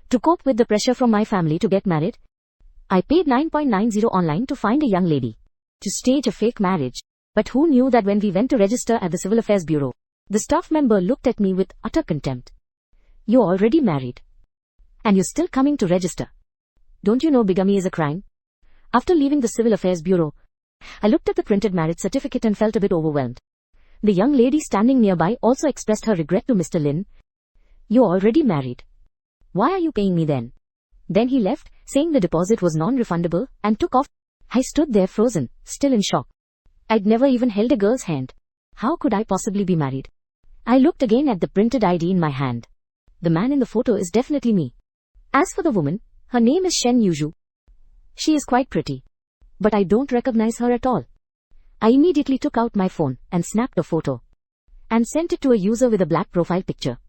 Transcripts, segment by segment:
To cope with the pressure from my family to get married, I paid 9.90 online to find a young lady to stage a fake marriage. But who knew that when we went to register at the Civil Affairs Bureau, the staff member looked at me with utter contempt. You're already married. And you're still coming to register. Don't you know bigamy is a crime? After leaving the Civil Affairs Bureau, I looked at the printed marriage certificate and felt a bit overwhelmed. The young lady standing nearby also expressed her regret to Mr. Lin. You're already married. Why are you paying me then? Then he left, saying the deposit was non-refundable, and took off. I stood there frozen, still in shock. I'd never even held a girl's hand. How could I possibly be married? I looked again at the printed ID in my hand. The man in the photo is definitely me. As for the woman, her name is Shen Yuzhu. She is quite pretty. But I don't recognize her at all. I immediately took out my phone and snapped a photo and sent it to a user with a black profile picture.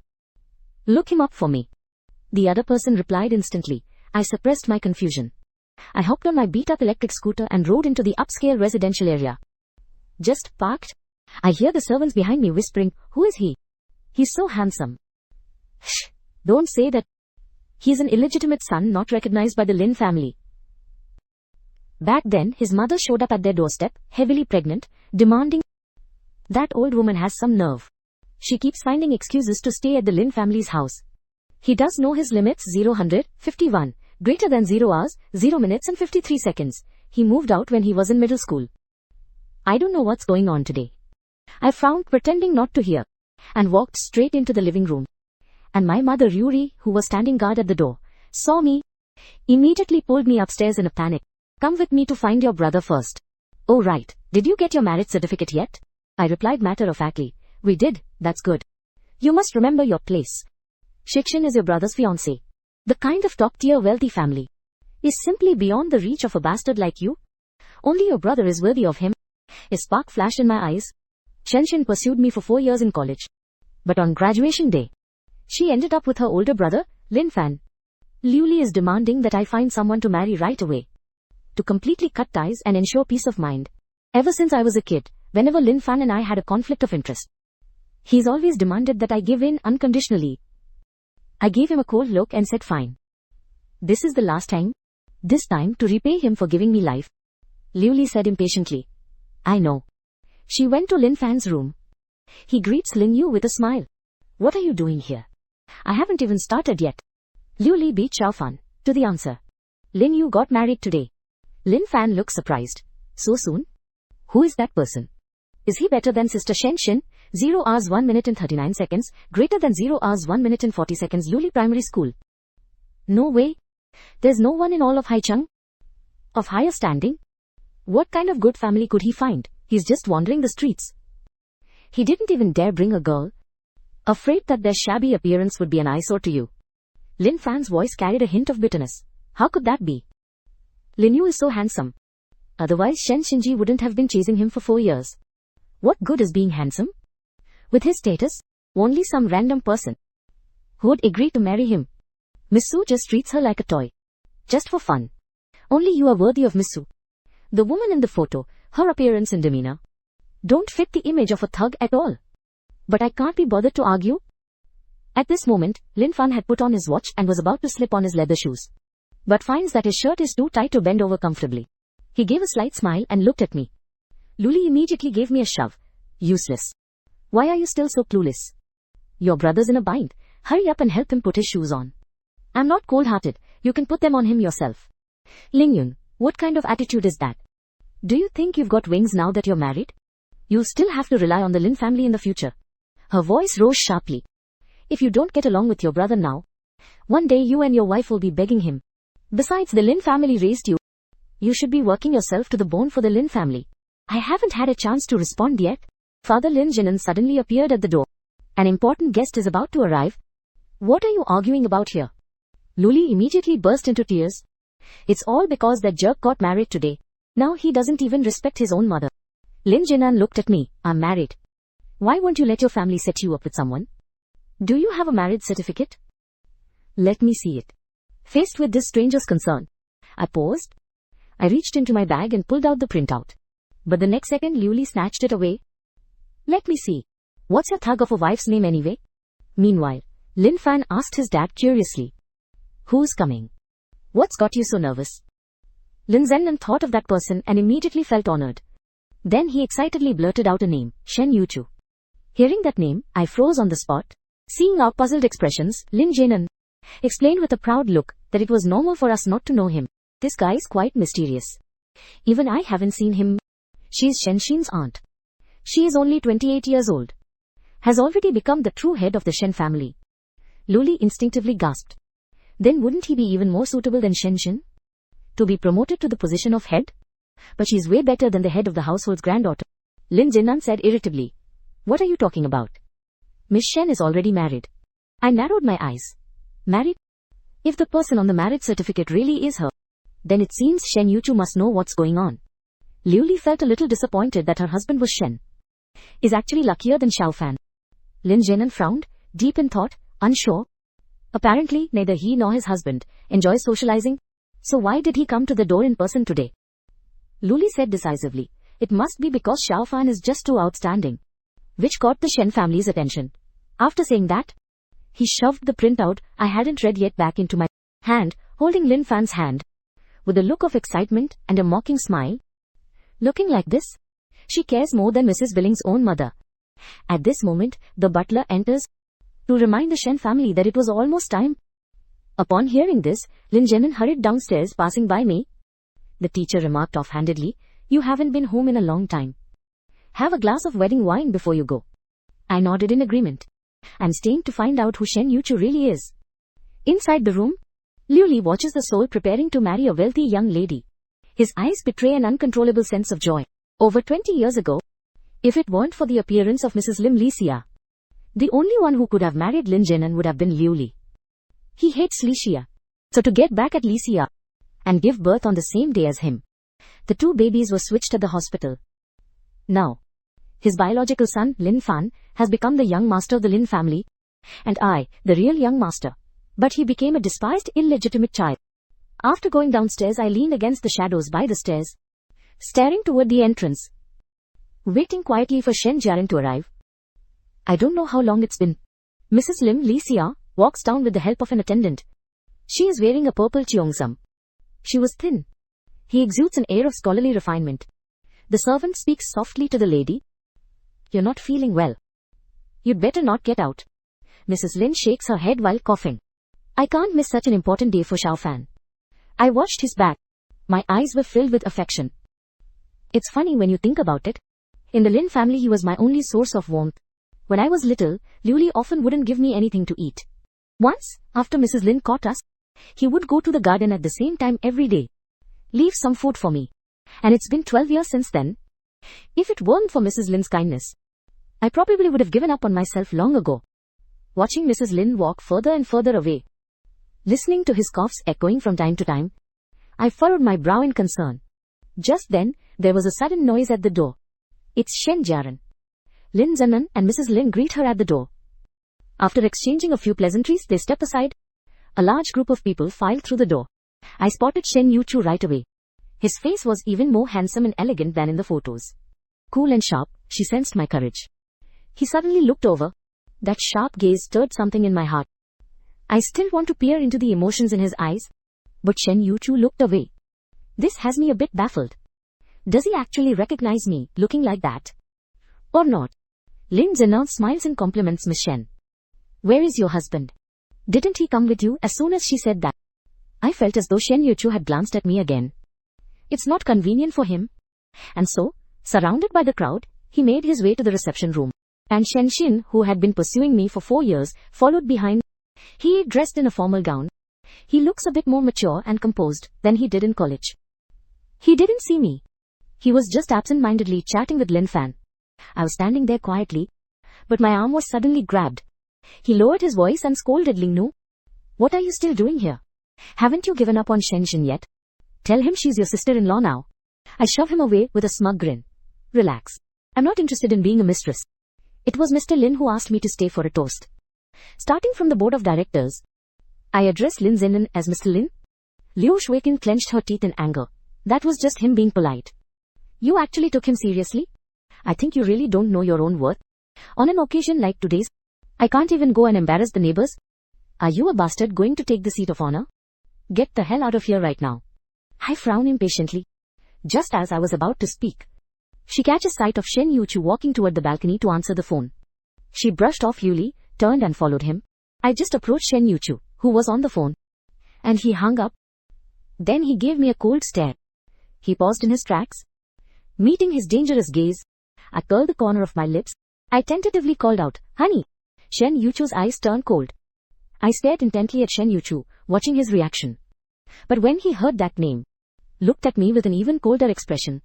Look him up for me. The other person replied instantly. I suppressed my confusion. I hopped on my beat-up electric scooter and rode into the upscale residential area. Just parked. I hear the servants behind me whispering, "Who is he? He's so handsome." Shh, don't say that. He's an illegitimate son not recognized by the Lin family. Back then, his mother showed up at their doorstep, heavily pregnant, demanding. That old woman has some nerve. She keeps finding excuses to stay at the Lin family's house. He does know his limits: 0-100-51, greater than 0 hours, 0 minutes and 53 seconds. He moved out when he was in middle school. I don't know what's going on today. I frowned, pretending not to hear, and walked straight into the living room. And my mother Yuri, who was standing guard at the door, saw me, immediately pulled me upstairs in a panic. Come with me to find your brother first. Oh right, did you get your marriage certificate yet? I replied matter-of-factly. We did, that's good. You must remember your place. Shikshin is your brother's fiancé. The kind of top-tier wealthy family is simply beyond the reach of a bastard like you. Only your brother is worthy of him. A spark flashed in my eyes. Shenshin pursued me for 4 years in college. But on graduation day, she ended up with her older brother, Lin Fan. Liu Li is demanding that I find someone to marry right away, to completely cut ties and ensure peace of mind. Ever since I was a kid, whenever Lin Fan and I had a conflict of interest, he's always demanded that I give in unconditionally. I gave him a cold look and said fine. This is the last time. This time to repay him for giving me life. Liu Li said impatiently. I know. She went to Lin Fan's room. He greets Lin Yu with a smile. What are you doing here? I haven't even started yet. Liu Li beat Xiao Fan to the answer. Lin Yu got married today. Lin Fan looked surprised. So soon? Who is that person? Is he better than Sister Shenshin? 0 hours 1 minute and 39 seconds, greater than 0 hours 1 minute and 40 seconds. Liu Li Primary School. No way. There's no one in all of Haicheng of higher standing. What kind of good family could he find? He's just wandering the streets. He didn't even dare bring a girl, afraid that their shabby appearance would be an eyesore to you. Lin Fan's voice carried a hint of bitterness. How could that be? Lin Yu is so handsome. Otherwise Shen Shinji wouldn't have been chasing him for 4 years. What good is being handsome? With his status, only some random person who would agree to marry him. Miss Su just treats her like a toy. Just for fun. Only you are worthy of Miss Su. The woman in the photo, her appearance and demeanor don't fit the image of a thug at all. But I can't be bothered to argue. At this moment, Lin Fan had put on his watch and was about to slip on his leather shoes, but finds that his shirt is too tight to bend over comfortably. He gave a slight smile and looked at me. Liu Li immediately gave me a shove. Useless. Why are you still so clueless? Your brother's in a bind. Hurry up and help him put his shoes on. I'm not cold-hearted. You can put them on him yourself. Ling Yun, what kind of attitude is that? Do you think you've got wings now that you're married? You'll still have to rely on the Lin family in the future. Her voice rose sharply. If you don't get along with your brother now, one day you and your wife will be begging him. Besides, the Lin family raised you. You should be working yourself to the bone for the Lin family. I haven't had a chance to respond yet. Father Lin Jinan suddenly appeared at the door. An important guest is about to arrive. What are you arguing about here? Liu Li immediately burst into tears. It's all because that jerk got married today. Now he doesn't even respect his own mother. Lin Jinan looked at me. I'm married. Why won't you let your family set you up with someone? Do you have a marriage certificate? Let me see it. Faced with this stranger's concern, I paused. I reached into my bag and pulled out the printout. But the next second Liu Li snatched it away. Let me see. What's your thug of a wife's name anyway? Meanwhile, Lin Fan asked his dad curiously. Who's coming? What's got you so nervous? Lin Zhenan thought of that person and immediately felt honored. Then he excitedly blurted out a name, Shen Yuchu. Hearing that name, I froze on the spot. Seeing our puzzled expressions, Lin Zhenan explained with a proud look that it was normal for us not to know him. This guy is quite mysterious. Even I haven't seen him. She's Shen Xin's aunt. She is only 28 years old. Has already become the true head of the Shen family. Luli instinctively gasped. Then wouldn't he be even more suitable than Shen Xin? To be promoted to the position of head? But she's way better than the head of the household's granddaughter. Lin Zhenan said irritably. What are you talking about? Miss Shen is already married. I narrowed my eyes. Married? If the person on the marriage certificate really is her, then it seems Shen Yuchu must know what's going on. Liu Li felt a little disappointed that her husband was Shen. Is actually luckier than Xiao Fan. Lin Zhenan frowned, deep in thought, unsure. Apparently, neither he nor his husband enjoys socializing. So why did he come to the door in person today? Liu Li said decisively, it must be because Xiao Fan is just too outstanding. Which caught the Shen family's attention. After saying that, he shoved the printout I hadn't read yet back into my hand, holding Lin Fan's hand. With a look of excitement and a mocking smile. Looking like this? She cares more than Mrs. Billing's own mother. At this moment, the butler enters to remind the Shen family that it was almost time. Upon hearing this, Lin Zhenan hurried downstairs, passing by me. The teacher remarked offhandedly, you haven't been home in a long time. Have a glass of wedding wine before you go. I nodded in agreement. I'm staying to find out who Shen Yuchu really is. Inside the room, Liu Li watches the soul preparing to marry a wealthy young lady. His eyes betray an uncontrollable sense of joy. Over 20 years ago, if it weren't for the appearance of Mrs. Lim Li Xia, the only one who could have married Lin Zhenan would have been Liu Li. He hates Li Xia. So to get back at Li Xia and give birth on the same day as him, the two babies were switched at the hospital. Now, his biological son, Lin Fan, has become the young master of the Lin family, and I, the real young master. But he became a despised, illegitimate child. After going downstairs, I leaned against the shadows by the stairs, staring toward the entrance, waiting quietly for Shen Jiaren to arrive. I don't know how long it's been. Mrs. Lim Li Xia walks down with the help of an attendant. She is wearing a purple cheongsam. She was thin. He exudes an air of scholarly refinement. The servant speaks softly to the lady. You're not feeling well. You'd better not get out. Mrs. Lin shakes her head while coughing. I can't miss such an important day for Xiao Fan. I watched his back. My eyes were filled with affection. It's funny when you think about it. In the Lin family he was my only source of warmth. When I was little, Liu Li often wouldn't give me anything to eat. Once, after Mrs. Lin caught us, he would go to the garden at the same time every day. Leave some food for me. And it's been 12 years since then. If it weren't for Mrs. Lin's kindness, I probably would have given up on myself long ago. Watching Mrs. Lin walk further and further away, listening to his coughs echoing from time to time, I furrowed my brow in concern. Just then, there was a sudden noise at the door. It's Shen Jiaren. Lin Zhenan and Mrs. Lin greet her at the door. After exchanging a few pleasantries, they step aside. A large group of people filed through the door. I spotted Shen Yuchu right away. His face was even more handsome and elegant than in the photos. Cool and sharp, she sensed my courage. He suddenly looked over. That sharp gaze stirred something in my heart. I still want to peer into the emotions in his eyes, but Shen Yuchu looked away. This has me a bit baffled. Does he actually recognize me, looking like that? Or not? Lin Zhenan smiles and compliments Miss Shen. Where is your husband? Didn't he come with you? As soon as she said that, I felt as though Shen Yuchu had glanced at me again. It's not convenient for him. And so, surrounded by the crowd, he made his way to the reception room. And Shen Xin, who had been pursuing me for 4 years, followed behind. He dressed in a formal gown. He looks a bit more mature and composed than he did in college. He didn't see me. He was just absent-mindedly chatting with Lin Fan. I was standing there quietly, but my arm was suddenly grabbed. He lowered his voice and scolded Ling Nu. What are you still doing here? Haven't you given up on Shen Xin yet? Tell him she's your sister-in-law now. I shove him away with a smug grin. Relax. I'm not interested in being a mistress. It was Mr. Lin who asked me to stay for a toast. Starting from the board of directors, I addressed Lin Zhenan as Mr. Lin. Liu Shuiqin clenched her teeth in anger. That was just him being polite. You actually took him seriously? I think you really don't know your own worth. On an occasion like today's, I can't even go and embarrass the neighbors. Are you a bastard going to take the seat of honor? Get the hell out of here right now. I frown impatiently. Just as I was about to speak, she catches sight of Shen Yuchu walking toward the balcony to answer the phone. She brushed off Yuli, turned and followed him. I just approached Shen Yuchu, who was on the phone, and he hung up. Then he gave me a cold stare. He paused in his tracks. Meeting his dangerous gaze, I curled the corner of my lips. I tentatively called out, "Honey." Shen Yuchu's eyes turned cold. I stared intently at Shen Yuchu, watching his reaction. But when he heard that name, looked at me with an even colder expression,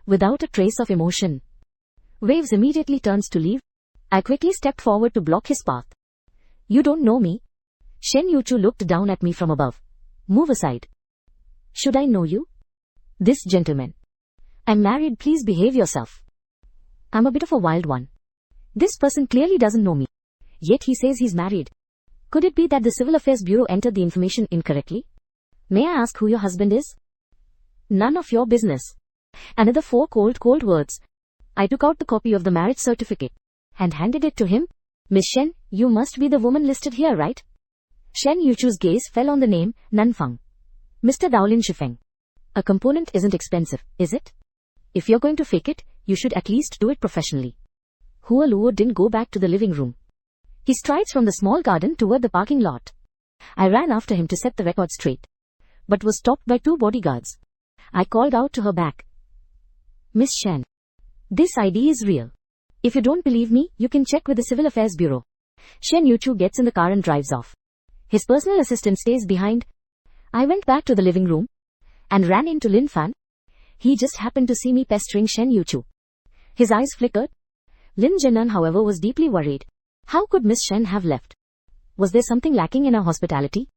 without a trace of emotion. Waves immediately turns to leave. I quickly stepped forward to block his path. "You don't know me." Shen Yuchu looked down at me from above. "Move aside." "Should I know you?" "This gentleman." "I'm married, please behave yourself." I'm a bit of a wild one. This person clearly doesn't know me, yet he says he's married. Could it be that the Civil Affairs Bureau entered the information incorrectly? "May I ask who your husband is?" "None of your business." Another 4 cold words. I took out the copy of the marriage certificate and handed it to him. "Miss Shen, you must be the woman listed here, right?" Shen Yuchu's gaze fell on the name, Nanfang. "Mr. Daolin Shifeng. A component isn't expensive, is it? If you're going to fake it, you should at least do it professionally." Hua Luo didn't go back to the living room. He strides from the small garden toward the parking lot. I ran after him to set the record straight, but was stopped by 2 bodyguards. I called out to her back, "Miss Shen, this ID is real. If you don't believe me, you can check with the Civil Affairs Bureau." Shen Yuchu gets in the car and drives off. His personal assistant stays behind. I went back to the living room and ran into Lin Fan. He just happened to see me pestering Shen Yuchu. His eyes flickered. Lin Jinan, however, was deeply worried. How could Miss Shen have left? Was there something lacking in her hospitality?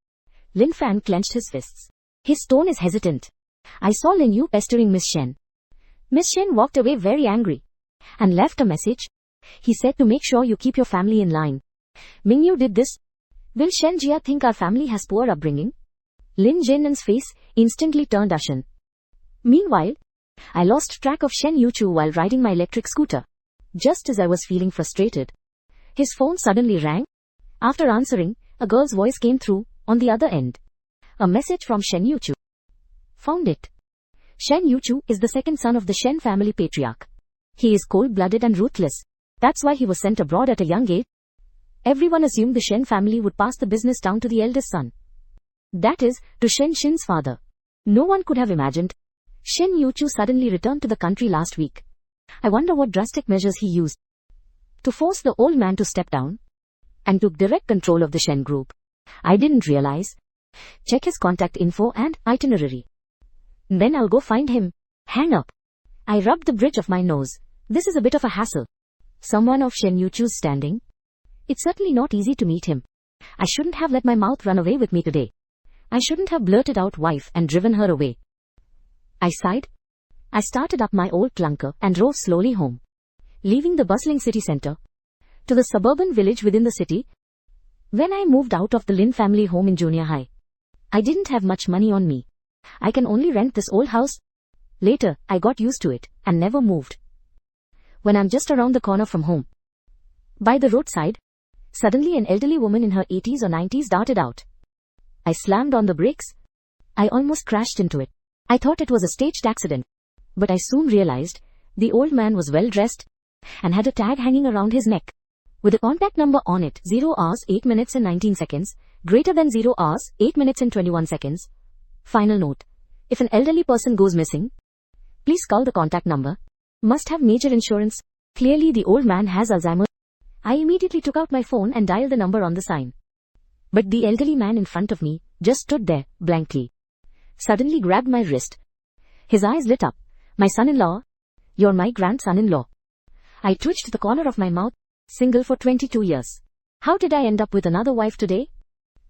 Lin Fan clenched his fists. His tone is hesitant. I saw Lin Yu pestering Miss Shen. Miss Shen walked away very angry and left a message. He said to make sure you keep your family in line. Ming Yu did this. Will Shen Jia think our family has poor upbringing? Lin Jinan's face instantly turned ashen. Meanwhile, I lost track of Shen Yuchu while riding my electric scooter. Just as I was feeling frustrated, his phone suddenly rang. After answering, a girl's voice came through, on the other end. A message from Shen Yuchu. Found it. Shen Yuchu is the second son of the Shen family patriarch. He is cold-blooded and ruthless. That's why he was sent abroad at a young age. Everyone assumed the Shen family would pass the business down to the eldest son. That is, to Shen Xin's father. No one could have imagined Shen Yuchu suddenly returned to the country last week. I wonder what drastic measures he used to force the old man to step down and took direct control of the Shen group. I didn't realize. Check his contact info and itinerary. Then I'll go find him. Hang up. I rubbed the bridge of my nose. This is a bit of a hassle. Someone of Shen Yuchu's standing. It's certainly not easy to meet him. I shouldn't have let my mouth run away with me today. I shouldn't have blurted out wife and driven her away. I sighed. I started up my old clunker and drove slowly home, leaving the bustling city center to the suburban village within the city. When I moved out of the Lin family home in junior high, I didn't have much money on me. I can only rent this old house. Later, I got used to it and never moved. When I'm just around the corner from home, by the roadside, suddenly an elderly woman in her 80s or 90s darted out. I slammed on the brakes. I almost crashed into it. I thought it was a staged accident, but I soon realized the old man was well dressed and had a tag hanging around his neck with a contact number on it, 0 hours 8 minutes and 19 seconds, greater than 0 hours 8 minutes and 21 seconds. Final note. If an elderly person goes missing, please call the contact number. Must have major insurance. Clearly the old man has Alzheimer's. I immediately took out my phone and dialed the number on the sign. But the elderly man in front of me just stood there, blankly. Suddenly grabbed my wrist. His eyes lit up. My son-in-law? You're my grandson-in-law. I twitched the corner of my mouth. Single for 22 years. How did I end up with another wife today?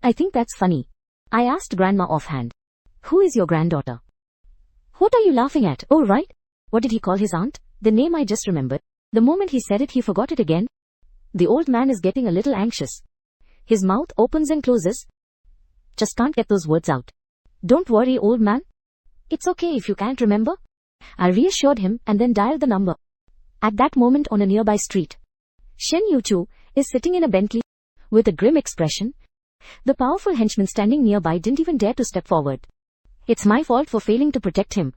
I think that's funny. I asked Grandma offhand. Who is your granddaughter? What are you laughing at? Oh, right. What did he call his aunt? The name I just remembered. The moment he said it, he forgot it again. The old man is getting a little anxious. His mouth opens and closes. Just can't get those words out. Don't worry, old man. It's okay if you can't remember. I reassured him and then dialed the number. At that moment on a nearby street, Shen Yuchu is sitting in a Bentley with a grim expression. The powerful henchman standing nearby didn't even dare to step forward. It's my fault for failing to protect him.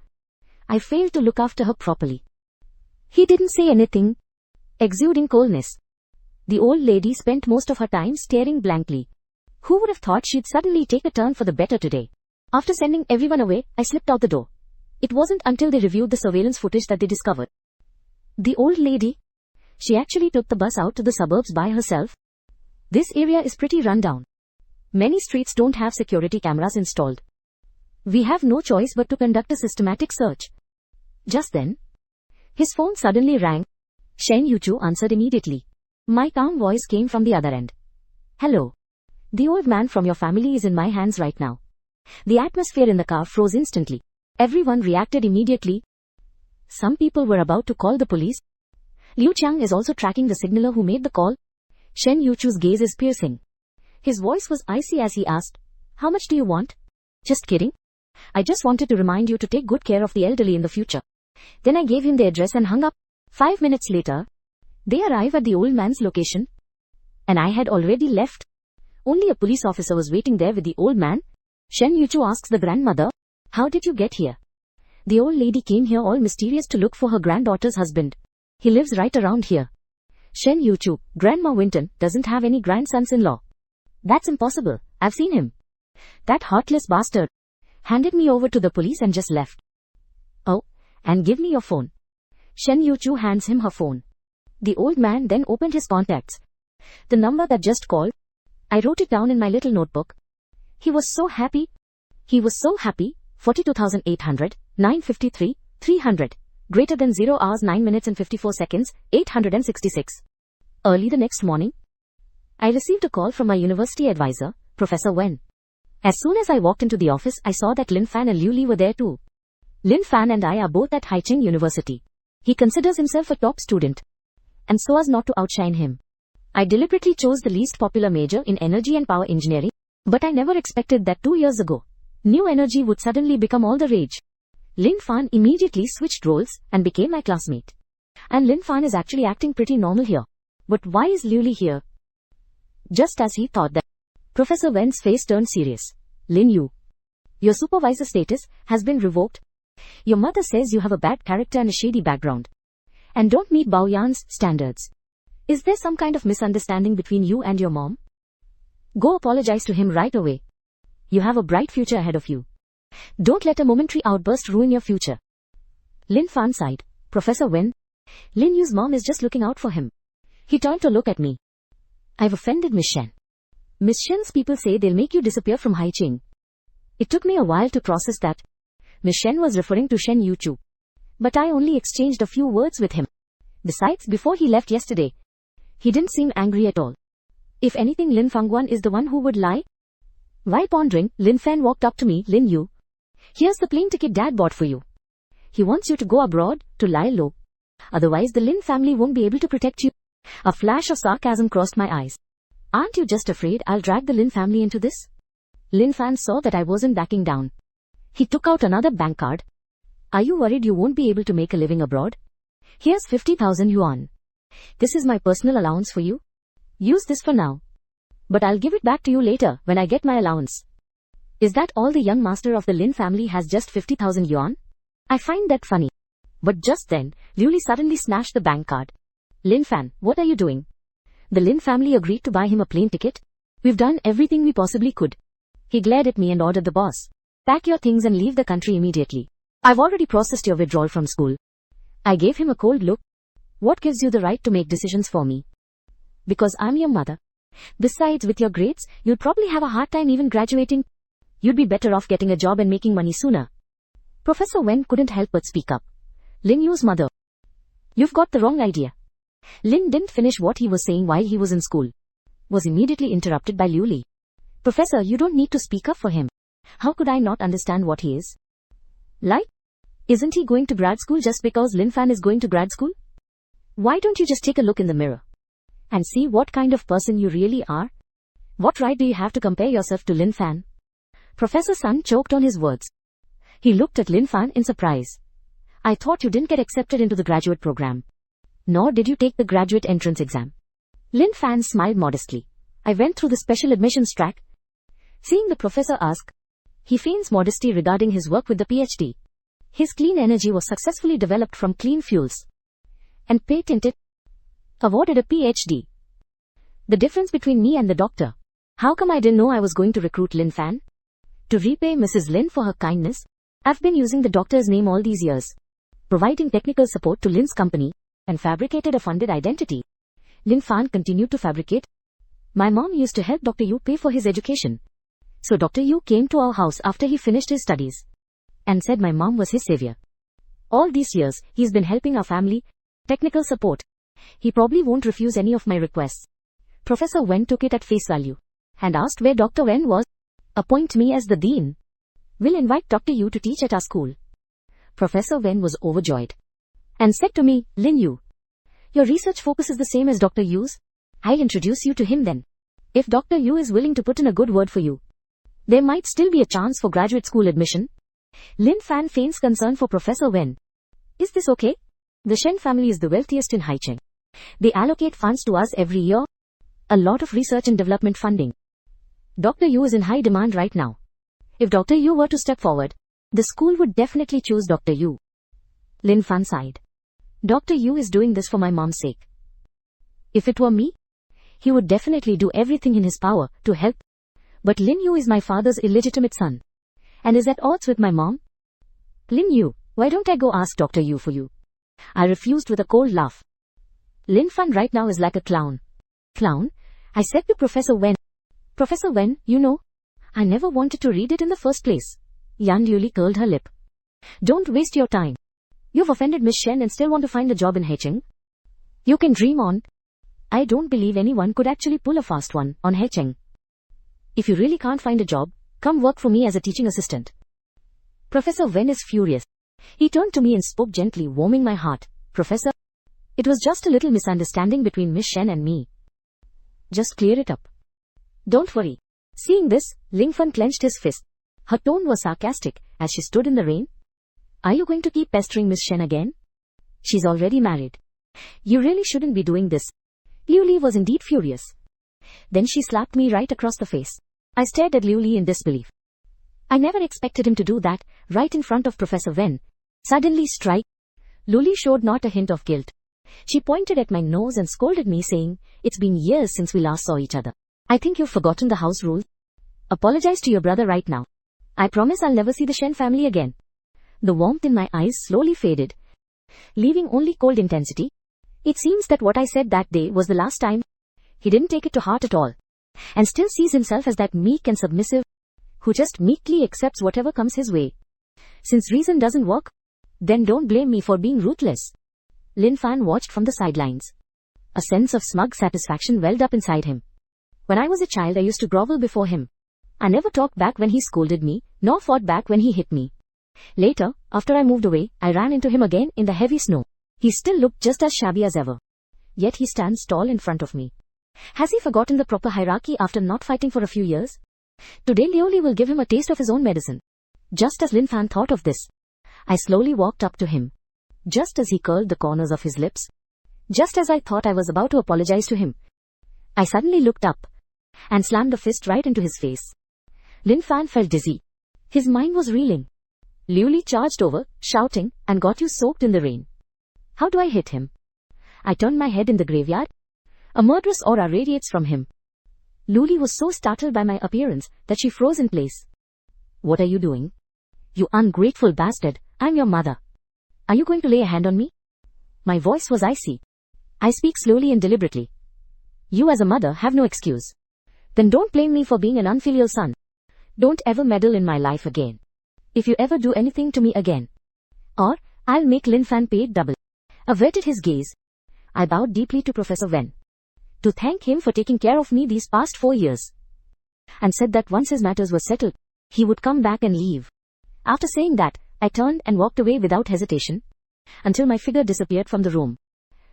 I failed to look after her properly. He didn't say anything, exuding coldness. The old lady spent most of her time staring blankly. Who would have thought she'd suddenly take a turn for the better today? After sending everyone away, I slipped out the door. It wasn't until they reviewed the surveillance footage that they discovered. The old lady? She actually took the bus out to the suburbs by herself. This area is pretty rundown. Many streets don't have security cameras installed. We have no choice but to conduct a systematic search. Just then, his phone suddenly rang. Shen Yuchu answered immediately. My calm voice came from the other end. Hello. The old man from your family is in my hands right now. The atmosphere in the car froze instantly. Everyone reacted immediately. Some people were about to call the police. Liu Qiang is also tracking the signaler who made the call. Shen Yuchu's gaze is piercing. His voice was icy as he asked, How much do you want? Just kidding. I just wanted to remind you to take good care of the elderly in the future. Then I gave him the address and hung up. 5 minutes later, they arrive at the old man's location. And I had already left. Only a police officer was waiting there with the old man. Shen Yuchu asks the grandmother, How did you get here? The old lady came here all mysterious to look for her granddaughter's husband. He lives right around here. Shen Yuchu, Grandma Winton, doesn't have any grandsons-in-law. That's impossible. I've seen him. That heartless bastard handed me over to the police and just left. Oh, and give me your phone. Shen Yuchu hands him her phone. The old man then opened his contacts. The number that just called. I wrote it down in my little notebook. He was so happy. 42,800, 953, 300. Greater than 0 hours 9 minutes and 54 seconds, 866. Early the next morning, I received a call from my university advisor, Professor Wen. As soon as I walked into the office, I saw that Lin Fan and Liu Li were there too. Lin Fan and I are both at Haicheng University. He considers himself a top student. And so as not to outshine him, I deliberately chose the least popular major in energy and power engineering, but I never expected that 2 years ago, new energy would suddenly become all the rage. Lin Fan immediately switched roles and became my classmate. And Lin Fan is actually acting pretty normal here. But why is Liu Li here? Just as he thought that, Professor Wen's face turned serious. Lin Yu, your supervisor status has been revoked. Your mother says you have a bad character and a shady background. And don't meet Bao Yan's standards. Is there some kind of misunderstanding between you and your mom? Go apologize to him right away. You have a bright future ahead of you. Don't let a momentary outburst ruin your future. Lin Fan sighed. Professor Wen, Lin Yu's mom is just looking out for him. He turned to look at me. I've offended Miss Shen. Miss Shen's people say they'll make you disappear from Haicheng. It took me a while to process that. Miss Shen was referring to Shen Yuchu. But I only exchanged a few words with him. Besides, before he left yesterday, he didn't seem angry at all. If anything, Lin Fangguan is the one who would lie. While pondering, Lin Fan walked up to me. Lin Yu, here's the plane ticket Dad bought for you. He wants you to go abroad, to lie low. Otherwise the Lin family won't be able to protect you. A flash of sarcasm crossed my eyes. Aren't you just afraid I'll drag the Lin family into this? Lin Fan saw that I wasn't backing down. He took out another bank card. Are you worried you won't be able to make a living abroad? Here's 50,000 yuan. This is my personal allowance for you. Use this for now. But I'll give it back to you later when I get my allowance. Is that all the young master of the Lin family has, just 50,000 yuan? I find that funny. But just then, Liu Li suddenly snatched the bank card. Lin Fan, what are you doing? The Lin family agreed to buy him a plane ticket. We've done everything we possibly could. He glared at me and ordered the boss. Pack your things and leave the country immediately. I've already processed your withdrawal from school. I gave him a cold look. What gives you the right to make decisions for me? Because I'm your mother. Besides, with your grades, you'll probably have a hard time even graduating. You'd be better off getting a job and making money sooner. Professor Wen couldn't help but speak up. Lin Yu's mother. You've got the wrong idea. Lin didn't finish what he was saying while he was in school. Was immediately interrupted by Liu Li. Professor, you don't need to speak up for him. How could I not understand what he is? Like? Isn't he going to grad school just because Lin Fan is going to grad school? Why don't you just take a look in the mirror and see what kind of person you really are? What right do you have to compare yourself to Lin Fan? Professor Sun choked on his words. He looked at Lin Fan in surprise. I thought you didn't get accepted into the graduate program. Nor did you take the graduate entrance exam. Lin Fan smiled modestly. I went through the special admissions track. Seeing the professor ask, he feigns modesty regarding his work with the PhD. His clean energy was successfully developed from clean fuels and patented, awarded a PhD. The difference between me and the doctor. How come I didn't know I was going to recruit Lin Fan? To repay Mrs. Lin for her kindness, I've been using the doctor's name all these years, providing technical support to Lin's company, and fabricated a funded identity. Lin Fan continued to fabricate. My mom used to help Dr. Yu pay for his education. So Dr. Yu came to our house after he finished his studies and said my mom was his savior. All these years, he's been helping our family, technical support. He probably won't refuse any of my requests. Professor Wen took it at face value and asked where Dr. Wen was. Appoint me as the dean. Will invite Dr. Yu to teach at our school. Professor Wen was overjoyed and said to me, Lin Yu, your research focus is the same as Dr. Yu's. I'll introduce you to him then. If Dr. Yu is willing to put in a good word for you, there might still be a chance for graduate school admission. Lin Fan feigns concern for Professor Wen. Is this okay? The Shen family is the wealthiest in Haicheng. They allocate funds to us every year. A lot of research and development funding. Dr. Yu is in high demand right now. If Dr. Yu were to step forward, the school would definitely choose Dr. Yu. Lin Fan sighed. Dr. Yu is doing this for my mom's sake. If it were me, he would definitely do everything in his power to help. But Lin Yu is my father's illegitimate son and is at odds with my mom. Lin Yu, why don't I go ask Dr. Yu for you? I refused with a cold laugh. Lin Fan right now is like a clown. Clown? I said to Professor Wen. Professor Wen, you know, I never wanted to read it in the first place. Yan Liuli curled her lip. Don't waste your time. You've offended Miss Shen and still want to find a job in Haicheng. You can dream on. I don't believe anyone could actually pull a fast one on Haicheng. If you really can't find a job, come work for me as a teaching assistant. Professor Wen is furious. He turned to me and spoke gently, warming my heart. Professor, it was just a little misunderstanding between Miss Shen and me. Just clear it up. Don't worry. Seeing this, Ling Fan clenched his fist. Her tone was sarcastic as she stood in the rain. Are you going to keep pestering Miss Shen again? She's already married. You really shouldn't be doing this. Liu Li was indeed furious. Then she slapped me right across the face. I stared at Liu Li in disbelief. I never expected him to do that, right in front of Professor Wen. Suddenly strike. Liu Li showed not a hint of guilt. She pointed at my nose and scolded me, saying, It's been years since we last saw each other. I think you've forgotten the house rules. Apologize to your brother right now. I promise I'll never see the Shen family again. The warmth in my eyes slowly faded, leaving only cold intensity. It seems that what I said that day was the last time. He didn't take it to heart at all, and still sees himself as that meek and submissive, who just meekly accepts whatever comes his way. Since reason doesn't work, then don't blame me for being ruthless. Lin Fan watched from the sidelines. A sense of smug satisfaction welled up inside him. When I was a child, I used to grovel before him. I never talked back when he scolded me, nor fought back when he hit me. Later, after I moved away, I ran into him again in the heavy snow. He still looked just as shabby as ever. Yet he stands tall in front of me. Has he forgotten the proper hierarchy after not fighting for a few years? Today Liu Li will give him a taste of his own medicine. Just as Lin Fan thought of this, I slowly walked up to him. Just as he curled the corners of his lips, just as I thought I was about to apologize to him, I suddenly looked up and slammed a fist right into his face. Lin Fan felt dizzy. His mind was reeling. Liu Li charged over, shouting, and got you soaked in the rain. How do I hit him? I turned my head in the graveyard. A murderous aura radiates from him. Liu Li was so startled by my appearance that she froze in place. What are you doing? You ungrateful bastard, I'm your mother. Are you going to lay a hand on me? My voice was icy. I speak slowly and deliberately. You as a mother have no excuse. Then don't blame me for being an unfilial son. Don't ever meddle in my life again. If you ever do anything to me again, or I'll make Lin Fan pay it double. Averted his gaze. I bowed deeply to Professor Wen to thank him for taking care of me these past 4 years, and said that once his matters were settled, he would come back and leave. After saying that, I turned and walked away without hesitation, until my figure disappeared from the room.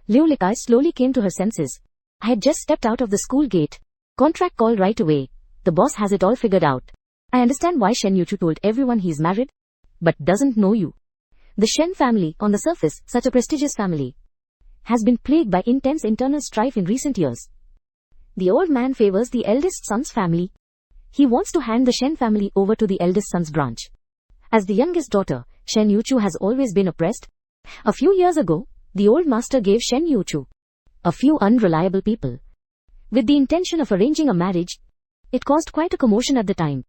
Liu Likai slowly came to her senses. I had just stepped out of the school gate. Contract call right away. The boss has it all figured out. I understand why Shen Yuchu told everyone he's married, but doesn't know you. The Shen family, on the surface, such a prestigious family, has been plagued by intense internal strife in recent years. The old man favors the eldest son's family. He wants to hand the Shen family over to the eldest son's branch. As the youngest daughter, Shen Yuchu has always been oppressed. A few years ago, the old master gave Shen Yuchu a few unreliable people with the intention of arranging a marriage. It caused quite a commotion at the time,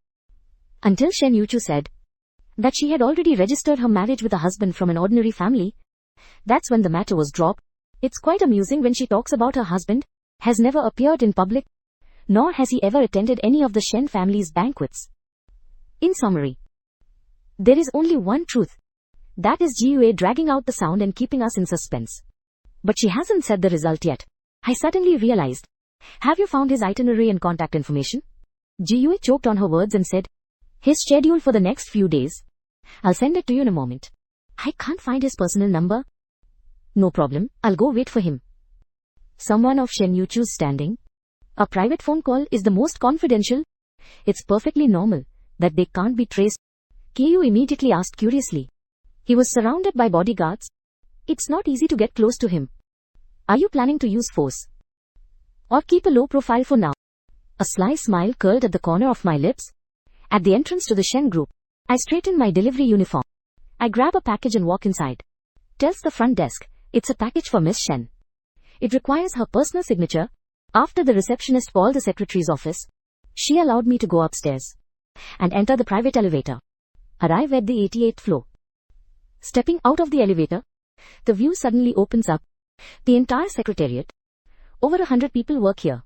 until Shen Yuchu said that she had already registered her marriage with a husband from an ordinary family. That's when the matter was dropped. It's quite amusing when she talks about her husband has never appeared in public, nor has he ever attended any of the Shen family's banquets. In summary, there is only one truth. That is GUA dragging out the sound and keeping us in suspense. But she hasn't said the result yet. I suddenly realized. Have you found his itinerary and contact information? GUA choked on her words and said, his schedule for the next few days. I'll send it to you in a moment. I can't find his personal number. No problem, I'll go wait for him. Someone of Shen Yuchu's standing. A private phone call is the most confidential. It's perfectly normal that they can't be traced. Kyu immediately asked curiously. He was surrounded by bodyguards. It's not easy to get close to him. Are you planning to use force? Or keep a low profile for now? A sly smile curled at the corner of my lips. At the entrance to the Shen group, I straighten my delivery uniform. I grab a package and walk inside. Tells the front desk, it's a package for Miss Shen. It requires her personal signature. After the receptionist called the secretary's office, she allowed me to go upstairs and enter the private elevator. Arrive at the 88th floor. Stepping out of the elevator, the view suddenly opens up. The entire secretariat. Over 100 people work here,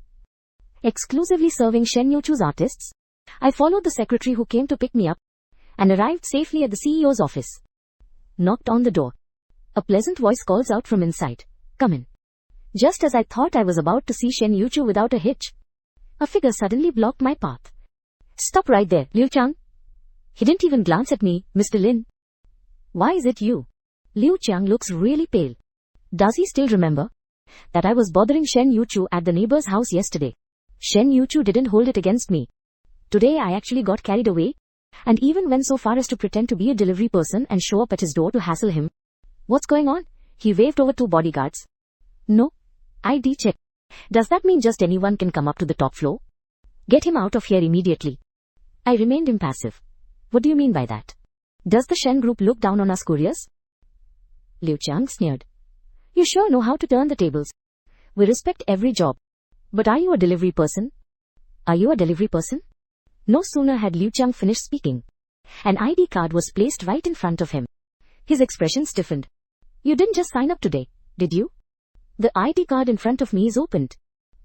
exclusively serving Shen Yuchu's artists. I followed the secretary who came to pick me up and arrived safely at the CEO's office. Knocked on the door. A pleasant voice calls out from inside. Come in. Just as I thought I was about to see Shen Yuchu without a hitch, a figure suddenly blocked my path. Stop right there, Liu Chang. He didn't even glance at me, Mr. Lin. Why is it you? Liu Chang looks really pale. Does he still remember that I was bothering Shen Yuchu at the neighbor's house yesterday? Shen Yuchu didn't hold it against me. Today I actually got carried away, and even went so far as to pretend to be a delivery person and show up at his door to hassle him. What's going on? He waved over 2 bodyguards. No. ID check. Does that mean just anyone can come up to the top floor? Get him out of here immediately. I remained impassive. What do you mean by that? Does the Shen group look down on us couriers? Liu Chang sneered. You sure know how to turn the tables. We respect every job. But are you a delivery person? Are you a delivery person? No sooner had Liu Chang finished speaking, an ID card was placed right in front of him. His expression stiffened. You didn't just sign up today, did you? The ID card in front of me is opened.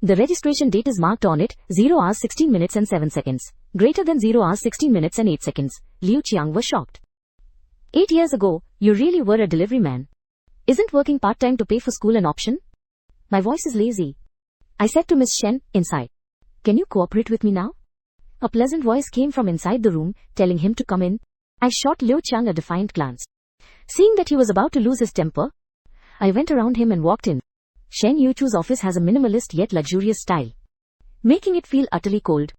The registration date is marked on it, 0 hours 16 minutes and 7 seconds. Greater than 0 hours 16 minutes and 8 seconds. Liu Chang was shocked. 8 years ago, you really were a delivery man. Isn't working part-time to pay for school an option? My voice is lazy. I said to Miss Shen, inside. Can you cooperate with me now? A pleasant voice came from inside the room, telling him to come in. I shot Liu Chang a defiant glance. Seeing that he was about to lose his temper, I went around him and walked in. Shen Yuchu's office has a minimalist yet luxurious style, making it feel utterly cold.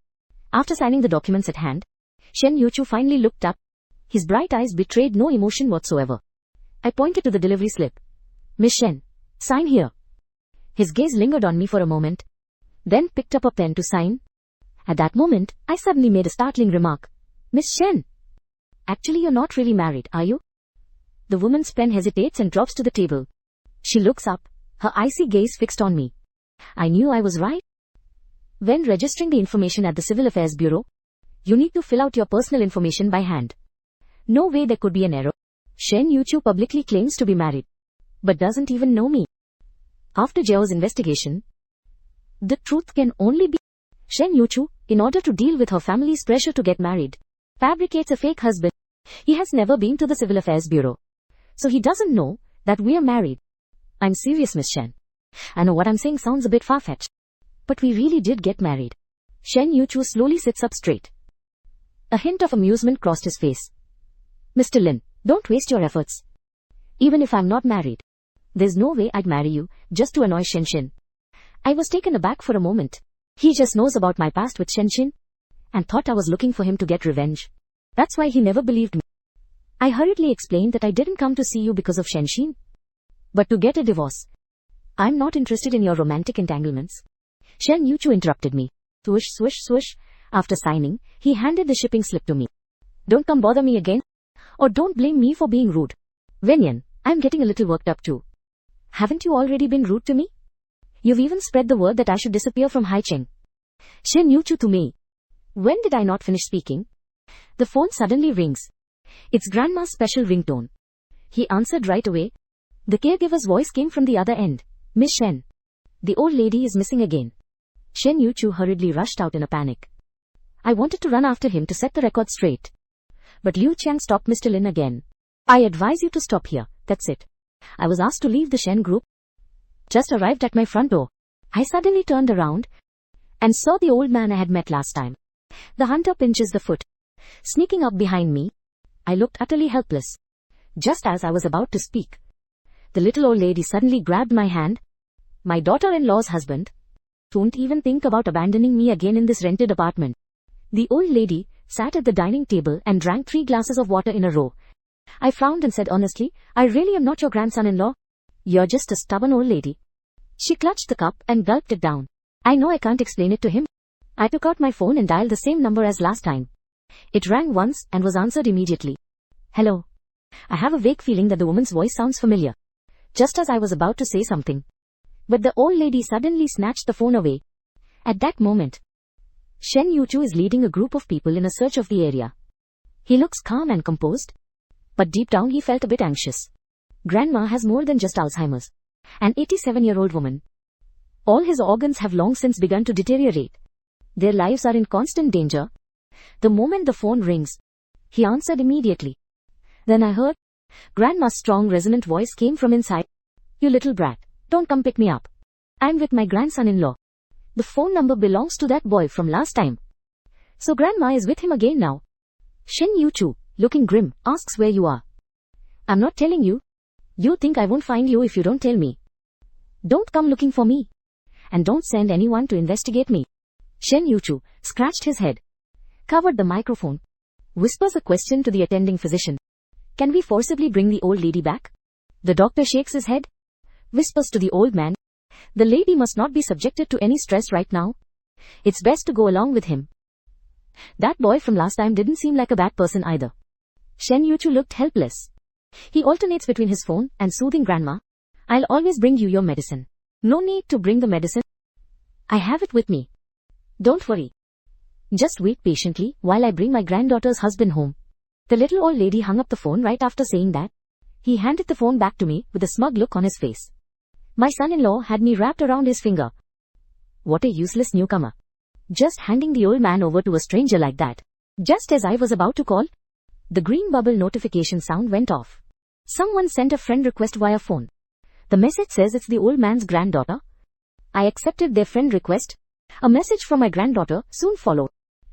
After signing the documents at hand, Shen Yuchu finally looked up. His bright eyes betrayed no emotion whatsoever. I pointed to the delivery slip. Miss Shen, sign here. His gaze lingered on me for a moment, then picked up a pen to sign. At that moment, I suddenly made a startling remark. Miss Shen, actually you're not really married, are you? The woman's pen hesitates and drops to the table. She looks up, her icy gaze fixed on me. I knew I was right. When registering the information at the Civil Affairs Bureau, you need to fill out your personal information by hand. No way there could be an error. Shen Yuchu publicly claims to be married, but doesn't even know me. After Jiao's investigation, the truth can only be Shen Yuchu, in order to deal with her family's pressure to get married, fabricates a fake husband. He has never been to the Civil Affairs Bureau, so he doesn't know that we are married. I'm serious, Miss Shen. I know what I'm saying sounds a bit far-fetched, but we really did get married. Shen Yuchu slowly sits up straight. A hint of amusement crossed his face. Mr. Lin, don't waste your efforts. Even if I'm not married, there's no way I'd marry you just to annoy Shen Shen. I was taken aback for a moment. He just knows about my past with Shen Shen and thought I was looking for him to get revenge. That's why he never believed me. I hurriedly explained that I didn't come to see you because of Shen Shen, but to get a divorce. I'm not interested in your romantic entanglements. Shen Yuchu interrupted me. Swoosh, swoosh, swoosh. After signing, he handed the shipping slip to me. Don't come bother me again. Or don't blame me for being rude. Venyan, I'm getting a little worked up too. Haven't you already been rude to me? You've even spread the word that I should disappear from Haicheng. Shen Yuchu to me. When did I not finish speaking? The phone suddenly rings. It's Grandma's special ringtone. He answered right away. The caregiver's voice came from the other end. Miss Shen. The old lady is missing again. Shen Yuchu hurriedly rushed out in a panic. I wanted to run after him to set the record straight. But Liu Qiang stopped Mr. Lin again. I advise you to stop here, that's it. I was asked to leave the Shen group. Just arrived at my front door. I suddenly turned around and saw the old man I had met last time. The hunter pinches the foot. Sneaking up behind me, I looked utterly helpless. Just as I was about to speak, the little old lady suddenly grabbed my hand. My daughter-in-law's husband. Don't even think about abandoning me again in this rented apartment. The old lady sat at the dining table and drank 3 glasses of water in a row. I frowned and said honestly, I really am not your grandson-in-law. You're just a stubborn old lady. She clutched the cup and gulped it down. I know I can't explain it to him. I took out my phone and dialed the same number as last time. It rang once and was answered immediately. Hello. I have a vague feeling that the woman's voice sounds familiar. Just as I was about to say something, but the old lady suddenly snatched the phone away. At that moment, Shen Yuchu is leading a group of people in a search of the area. He looks calm and composed, but deep down he felt a bit anxious. Grandma has more than just Alzheimer's. An 87-year-old woman. All his organs have long since begun to deteriorate. Their lives are in constant danger. The moment the phone rings, he answered immediately. Then I heard Grandma's strong resonant voice came from inside. You little brat, don't come pick me up. I'm with my grandson-in-law. The phone number belongs to that boy from last time. So Grandma is with him again now. Shen Yuchu, looking grim, asks where you are. I'm not telling you. You think I won't find you if you don't tell me. Don't come looking for me. And don't send anyone to investigate me. Shen Yuchu scratched his head, covered the microphone, whispers a question to the attending physician. Can we forcibly bring the old lady back? The doctor shakes his head, whispers to the old man. The lady must not be subjected to any stress right now. It's best to go along with him. That boy from last time didn't seem like a bad person either. Shen Yuchu looked helpless. He alternates between his phone and soothing Grandma. I'll always bring you your medicine. No need to bring the medicine. I have it with me. Don't worry. Just wait patiently while I bring my granddaughter's husband home. The little old lady hung up the phone right after saying that. He handed the phone back to me with a smug look on his face. My son-in-law had me wrapped around his finger. What a useless newcomer. Just handing the old man over to a stranger like that. Just as I was about to call, the green bubble notification sound went off. Someone sent a friend request via phone. The message says it's the old man's granddaughter. I accepted their friend request. A message from my granddaughter soon followed.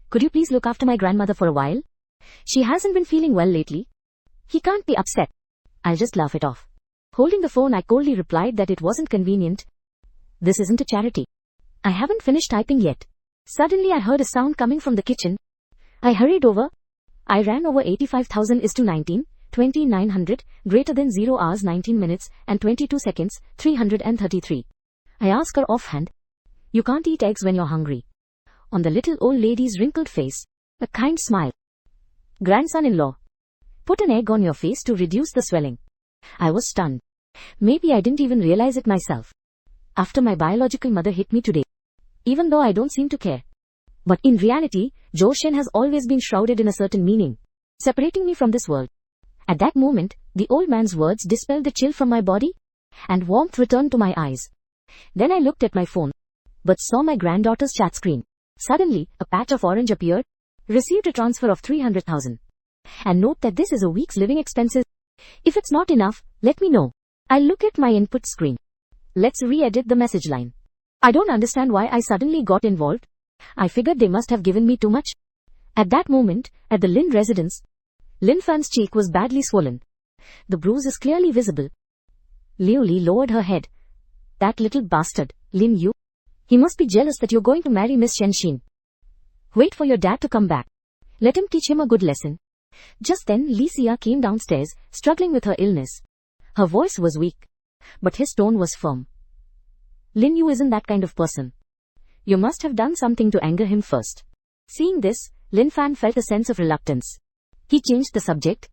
Could you please look after my grandmother for a while? She hasn't been feeling well lately. He can't be upset. I'll just laugh it off. Holding the phone, I coldly replied that it wasn't convenient. This isn't a charity. I haven't finished typing yet. Suddenly I heard a sound coming from the kitchen. I hurried over. I ran over 85,000 is to 19, 2900, greater than 0 hours 19 minutes and 22 seconds, 333. I asked her offhand. You can't eat eggs when you're hungry. On the little old lady's wrinkled face, a kind smile. Grandson-in-law. Put an egg on your face to reduce the swelling. I was stunned. Maybe I didn't even realize it myself. After my biological mother hit me today. Even though I don't seem to care. But in reality, Zhou Shen has always been shrouded in a certain meaning, separating me from this world. At that moment, the old man's words dispelled the chill from my body, and warmth returned to my eyes. Then I looked at my phone, but saw my granddaughter's chat screen. Suddenly, a patch of orange appeared. Received a transfer of 300,000. And note that this is a week's living expenses. If it's not enough, let me know. I'll look at my input screen. Let's re-edit the message line. I don't understand why I suddenly got involved. I figured they must have given me too much. At that moment, at the Lin residence, Lin Fan's cheek was badly swollen. The bruise is clearly visible. Liu Li lowered her head. That little bastard, Lin Yu. He must be jealous that you're going to marry Miss Shen Xin. Wait for your dad to come back. Let him teach him a good lesson. Just then Li Xia came downstairs, struggling with her illness. Her voice was weak, but his tone was firm. Lin Yu isn't that kind of person. You must have done something to anger him first. Seeing this, Lin Fan felt a sense of reluctance. He changed the subject.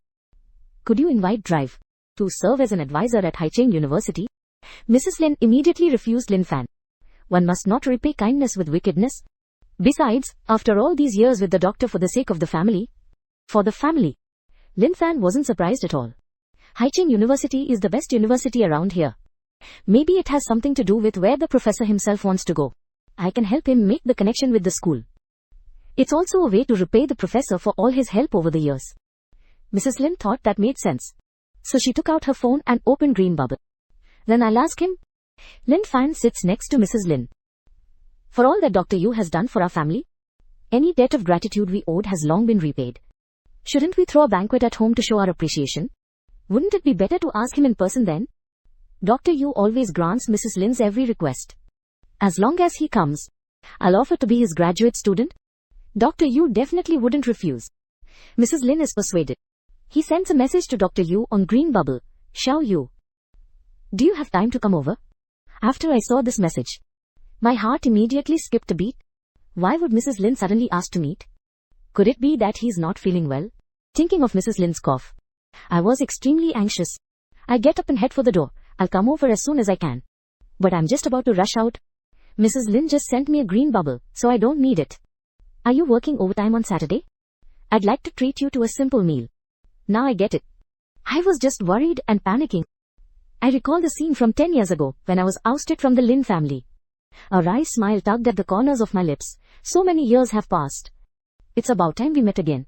Could you invite Drive to serve as an advisor at Haicheng University? Mrs. Lin immediately refused Lin Fan. One must not repay kindness with wickedness. Besides, after all these years with the doctor for the sake of the family. For the family. Lin Fan wasn't surprised at all. Haicheng University is the best university around here. Maybe it has something to do with where the professor himself wants to go. I can help him make the connection with the school. It's also a way to repay the professor for all his help over the years. Mrs. Lin thought that made sense. So she took out her phone and opened Green Bubble. Then I'll ask him. Lin Fan sits next to Mrs. Lin. For all that Dr. Yu has done for our family, any debt of gratitude we owed has long been repaid. Shouldn't we throw a banquet at home to show our appreciation? Wouldn't it be better to ask him in person then? Dr. Yu always grants Mrs. Lin's every request. As long as he comes, I'll offer to be his graduate student. Dr. Yu definitely wouldn't refuse. Mrs. Lin is persuaded. He sends a message to Dr. Yu on Green Bubble. Xiao Yu, do you have time to come over? After I saw this message, my heart immediately skipped a beat. Why would Mrs. Lin suddenly ask to meet? Could it be that he's not feeling well? Thinking of Mrs. Lin's cough, I was extremely anxious. I get up and head for the door. I'll come over as soon as I can. But I'm just about to rush out. Mrs. Lin just sent me a green bubble, so I don't need it. Are you working overtime on Saturday? I'd like to treat you to a simple meal. Now I get it. I was just worried and panicking. I recall the scene from 10 years ago when I was ousted from the Lin family. A wry smile tugged at the corners of my lips. So many years have passed. It's about time we met again.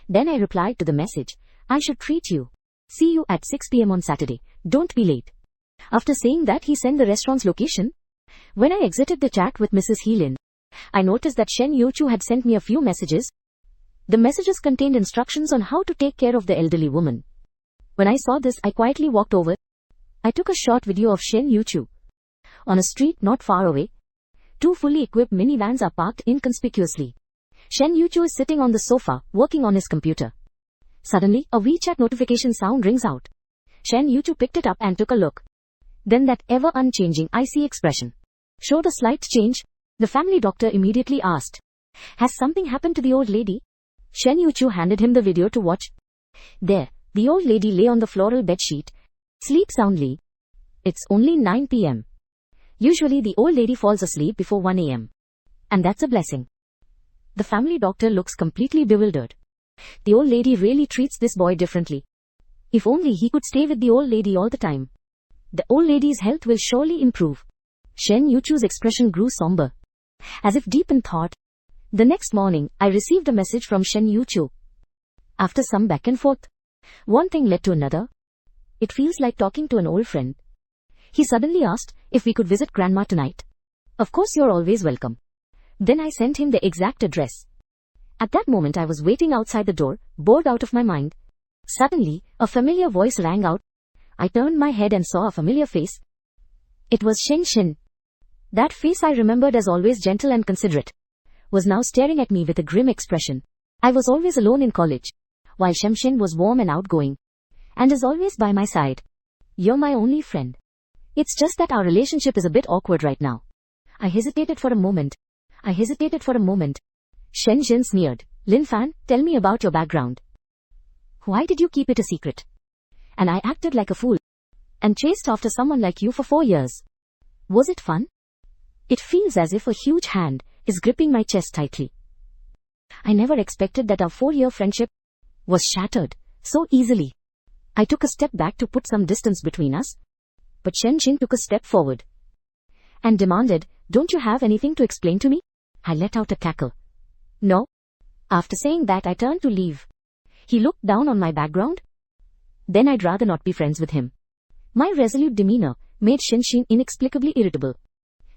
Then I replied to the message. I should treat you. See you at 6 p.m. on Saturday. Don't be late. After saying that, he sent the restaurant's location. When I exited the chat with Mrs. Heelin, I noticed that Shen Yuchu had sent me a few messages. The messages contained instructions on how to take care of the elderly woman. When I saw this, I quietly walked over. I took a short video of Shen Yuchu. On a street not far away, two fully equipped minivans are parked inconspicuously. Shen Yuchu is sitting on the sofa, working on his computer. Suddenly, a WeChat notification sound rings out. Shen Yuchu picked it up and took a look. Then that ever-unchanging icy expression showed a slight change. The family doctor immediately asked, has something happened to the old lady? Shen Yuchu handed him the video to watch. There, the old lady lay on the floral bedsheet. Sleep soundly. It's only 9 p.m. Usually the old lady falls asleep before 1 a.m. And that's a blessing. The family doctor looks completely bewildered. The old lady really treats this boy differently. If only he could stay with the old lady all the time. The old lady's health will surely improve. Shen Yuchu's expression grew somber, as if deep in thought. The next morning, I received a message from Shen Yuchu. After some back and forth, one thing led to another. It feels like talking to an old friend. He suddenly asked if we could visit Grandma tonight. Of course, you're always welcome. Then I sent him the exact address. At that moment, I was waiting outside the door, bored out of my mind. Suddenly, a familiar voice rang out. I turned my head and saw a familiar face. It was Shen Shen. That face I remembered as always gentle and considerate was now staring at me with a grim expression. I was always alone in college, while Shen Shen was warm and outgoing, and is always by my side. You're my only friend. It's just that our relationship is a bit awkward right now. I hesitated for a moment. Shen Shen sneered. Lin Fan, tell me about your background. Why did you keep it a secret? And I acted like a fool and chased after someone like you for 4 years. Was it fun? It feels as if a huge hand is gripping my chest tightly. I never expected that our 4-year friendship was shattered so easily. I took a step back to put some distance between us, but Shen Shen took a step forward and demanded, don't you have anything to explain to me? I let out a cackle. No. After saying that, I turned to leave. He looked down on my background. Then I'd rather not be friends with him. My resolute demeanor made Shen Shen inexplicably irritable.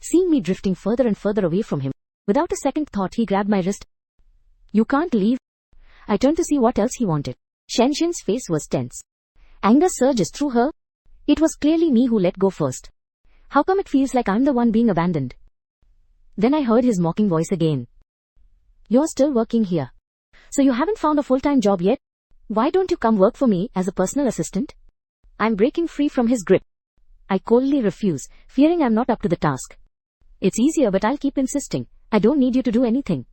Seeing me drifting further and further away from him, without a second thought he grabbed my wrist. You can't leave. I turned to see what else he wanted. Shen Shen's face was tense. Anger surges through her. It was clearly me who let go first. How come it feels like I'm the one being abandoned? Then I heard his mocking voice again. You're still working here. So you haven't found a full-time job yet? Why don't you come work for me as a personal assistant? I'm breaking free from his grip. I coldly refuse, fearing I'm not up to the task. It's easier, but I'll keep insisting. I don't need you to do anything.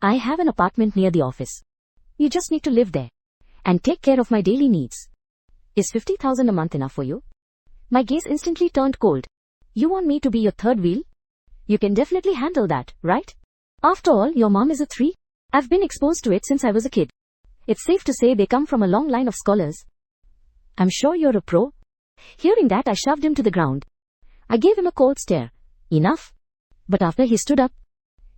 I have an apartment near the office. You just need to live there and take care of my daily needs. Is 50,000 a month enough for you? My gaze instantly turned cold. You want me to be your third wheel? You can definitely handle that, right? After all, your mom is a 3. I've been exposed to it since I was a kid. It's safe to say they come from a long line of scholars. I'm sure you're a pro. Hearing that, I shoved him to the ground. I gave him a cold stare. Enough. But after he stood up,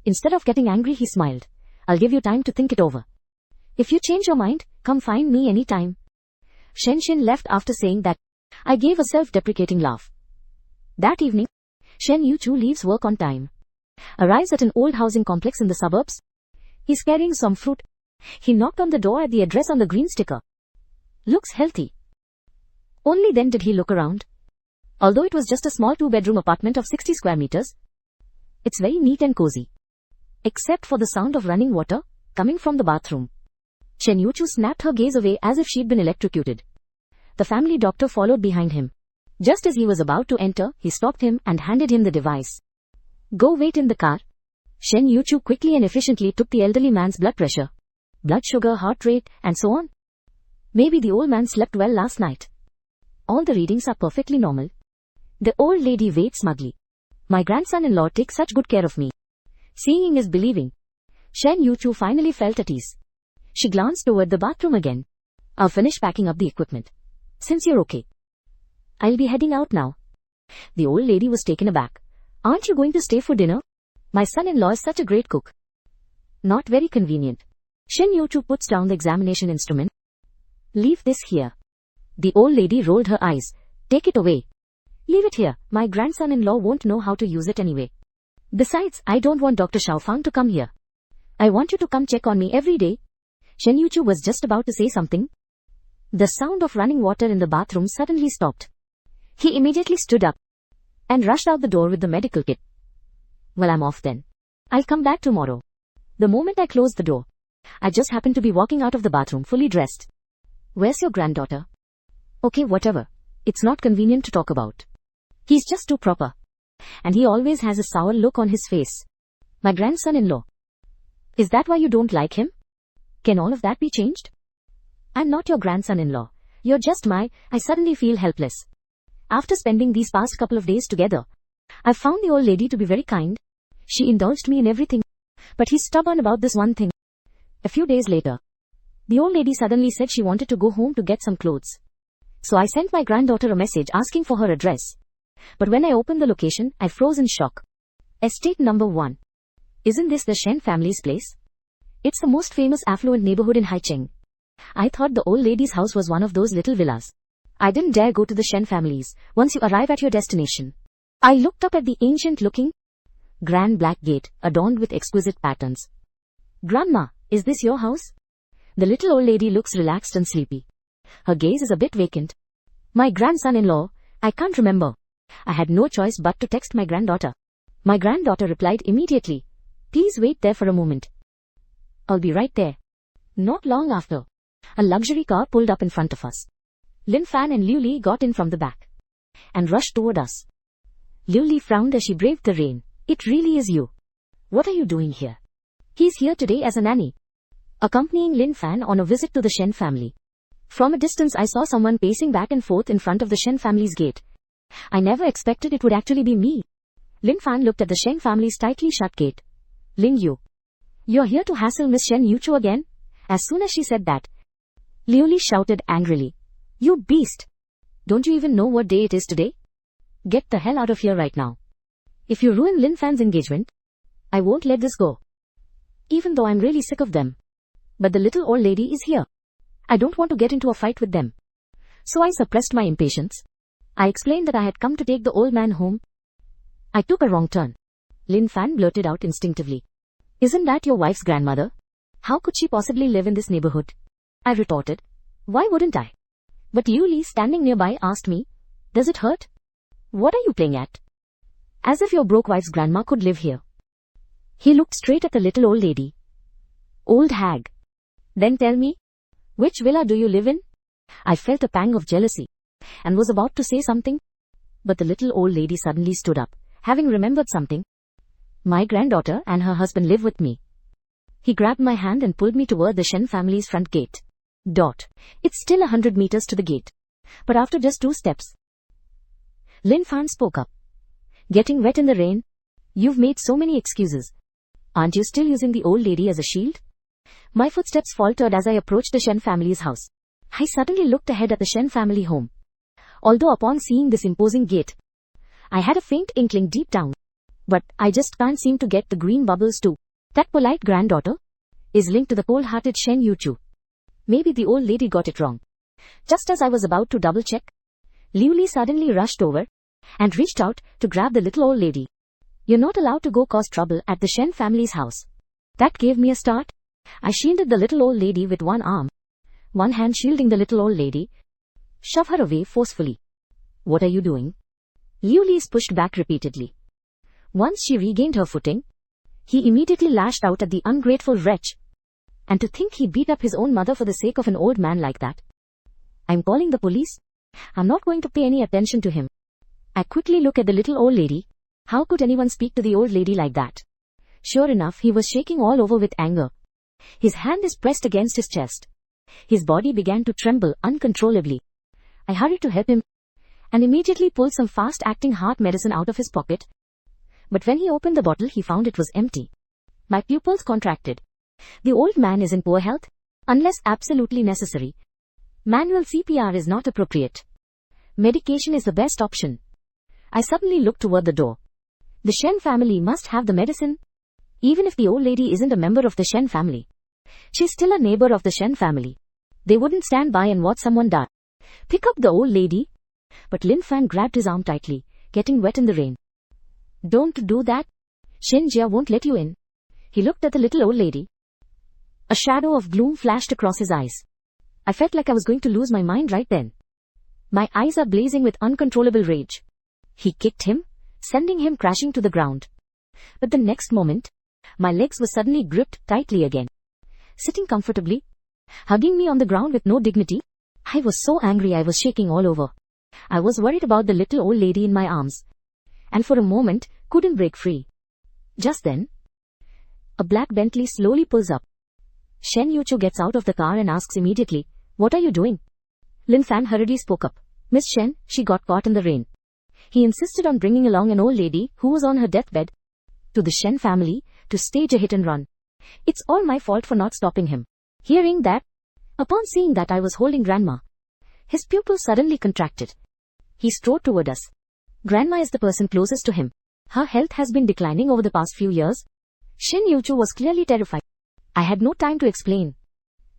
instead of getting angry, he smiled. I'll give you time to think it over. If you change your mind, come find me anytime. Shen left after saying that. I gave a self-deprecating laugh. That evening, Shen Yuchu leaves work on time. Arrives at an old housing complex in the suburbs. He's carrying some fruit. He knocked on the door at the address on the green sticker. Looks healthy. Only then did he look around. Although it was just a small 2-bedroom apartment of 60 square meters, it's very neat and cozy. Except for the sound of running water coming from the bathroom. Shen Yuchu snapped her gaze away as if she'd been electrocuted. The family doctor followed behind him. Just as he was about to enter, he stopped him and handed him the device. Go wait in the car. Shen Yuchu quickly and efficiently took the elderly man's blood pressure, blood sugar, heart rate, and so on. Maybe the old man slept well last night. All the readings are perfectly normal. The old lady waved smugly. My grandson-in-law takes such good care of me. Seeing is believing. Shen Yuchu finally felt at ease. She glanced toward the bathroom again. I'll finish packing up the equipment. Since you're okay. I'll be heading out now. The old lady was taken aback. Aren't you going to stay for dinner? My son-in-law is such a great cook. Not very convenient. Shen Yuchu puts down the examination instrument. Leave this here. The old lady rolled her eyes. Take it away. Leave it here. My grandson-in-law won't know how to use it anyway. Besides, I don't want Dr. Xiaofang to come here. I want you to come check on me every day. Shen Yuchu was just about to say something. The sound of running water in the bathroom suddenly stopped. He immediately stood up and rushed out the door with the medical kit. Well, I'm off then. I'll come back tomorrow. The moment I closed the door, I just happened to be walking out of the bathroom fully dressed. Where's your granddaughter? Okay, whatever. It's not convenient to talk about. He's just too proper. And he always has a sour look on his face. My grandson-in-law. Is that why you don't like him? Can all of that be changed? I'm not your grandson-in-law. You're just I suddenly feel helpless. After spending these past couple of days together, I've found the old lady to be very kind. She indulged me in everything. But he's stubborn about this one thing. A few days later, the old lady suddenly said she wanted to go home to get some clothes. So I sent my granddaughter a message asking for her address. But when I opened the location, I froze in shock. Estate number 1. Isn't this the Shen family's place? It's the most famous affluent neighborhood in Haicheng. I thought the old lady's house was one of those little villas. I didn't dare go to the Shen families once you arrive at your destination. I looked up at the ancient-looking, grand black gate adorned with exquisite patterns. Grandma, is this your house? The little old lady looks relaxed and sleepy. Her gaze is a bit vacant. My grandson-in-law, I can't remember. I had no choice but to text my granddaughter. My granddaughter replied immediately. Please wait there for a moment. I'll be right there. Not long after, a luxury car pulled up in front of us. Lin Fan and Liu Li got in from the back and rushed toward us. Liu Li frowned as she braved the rain. It really is you. What are you doing here? He's here today as a nanny, accompanying Lin Fan on a visit to the Shen family. From a distance I saw someone pacing back and forth in front of the Shen family's gate. I never expected it would actually be me. Lin Fan looked at the Shen family's tightly shut gate. Ling Yu. You're here to hassle Miss Shen Yuchu again? As soon as she said that, Liu Li shouted angrily. You beast! Don't you even know what day it is today? Get the hell out of here right now. If you ruin Lin Fan's engagement, I won't let this go. Even though I'm really sick of them. But the little old lady is here. I don't want to get into a fight with them. So I suppressed my impatience. I explained that I had come to take the old man home. I took a wrong turn. Lin Fan blurted out instinctively. Isn't that your wife's grandmother? How could she possibly live in this neighborhood? I retorted. Why wouldn't I? But Liu Li, standing nearby, asked me, does it hurt? What are you playing at? As if your broke wife's grandma could live here. He looked straight at the little old lady. Old hag. Then tell me, which villa do you live in? I felt a pang of jealousy and was about to say something. But the little old lady suddenly stood up, having remembered something. My granddaughter and her husband live with me. He grabbed my hand and pulled me toward the Shen family's front gate. It's still 100 meters to the gate. But after just 2 steps, Lin Fan spoke up. Getting wet in the rain? You've made so many excuses. Aren't you still using the old lady as a shield? My footsteps faltered as I approached the Shen family's house. I suddenly looked ahead at the Shen family home. Although upon seeing this imposing gate, I had a faint inkling deep down. But I just can't seem to get the green bubbles too. That polite granddaughter is linked to the cold-hearted Shen Yuchu. Maybe the old lady got it wrong. Just as I was about to double-check, Liu Li suddenly rushed over and reached out to grab the little old lady. You're not allowed to go cause trouble at the Shen family's house. That gave me a start. I shielded the little old lady with one arm, one hand shielding the little old lady. Shove her away forcefully. What are you doing? Liu Li pushed back repeatedly. Once she regained her footing, he immediately lashed out at the ungrateful wretch. And to think he beat up his own mother for the sake of an old man like that. I'm calling the police. I'm not going to pay any attention to him. I quickly look at the little old lady. How could anyone speak to the old lady like that? Sure enough, he was shaking all over with anger. His hand is pressed against his chest. His body began to tremble uncontrollably. I hurried to help him and immediately pulled some fast-acting heart medicine out of his pocket. But when he opened the bottle, he found it was empty. My pupils contracted. The old man is in poor health. Unless absolutely necessary, manual CPR is not appropriate. Medication is the best option. I suddenly looked toward the door. The Shen family must have the medicine. Even if the old lady isn't a member of the Shen family, she's still a neighbor of the Shen family. They wouldn't stand by and watch someone die. Pick up the old lady. But Lin Fan grabbed his arm tightly, getting wet in the rain. Don't do that. Shen Jia won't let you in. He looked at the little old lady. A shadow of gloom flashed across his eyes. I felt like I was going to lose my mind right then. My eyes are blazing with uncontrollable rage. He kicked him, sending him crashing to the ground. But the next moment, my legs were suddenly gripped tightly again. Sitting comfortably, hugging me on the ground with no dignity, I was so angry I was shaking all over. I was worried about the little old lady in my arms, and for a moment, couldn't break free. Just then, a black Bentley slowly pulls up. Shen Yuchu gets out of the car and asks immediately, "What are you doing?" Lin Fan hurriedly spoke up. "Miss Shen, she got caught in the rain." He insisted on bringing along an old lady who was on her deathbed to the Shen family to stage a hit and run. It's all my fault for not stopping him. Hearing that, upon seeing that I was holding Grandma, his pupils suddenly contracted. He strode toward us. Grandma is the person closest to him. Her health has been declining over the past few years. Shen Yuchu was clearly terrified. I had no time to explain.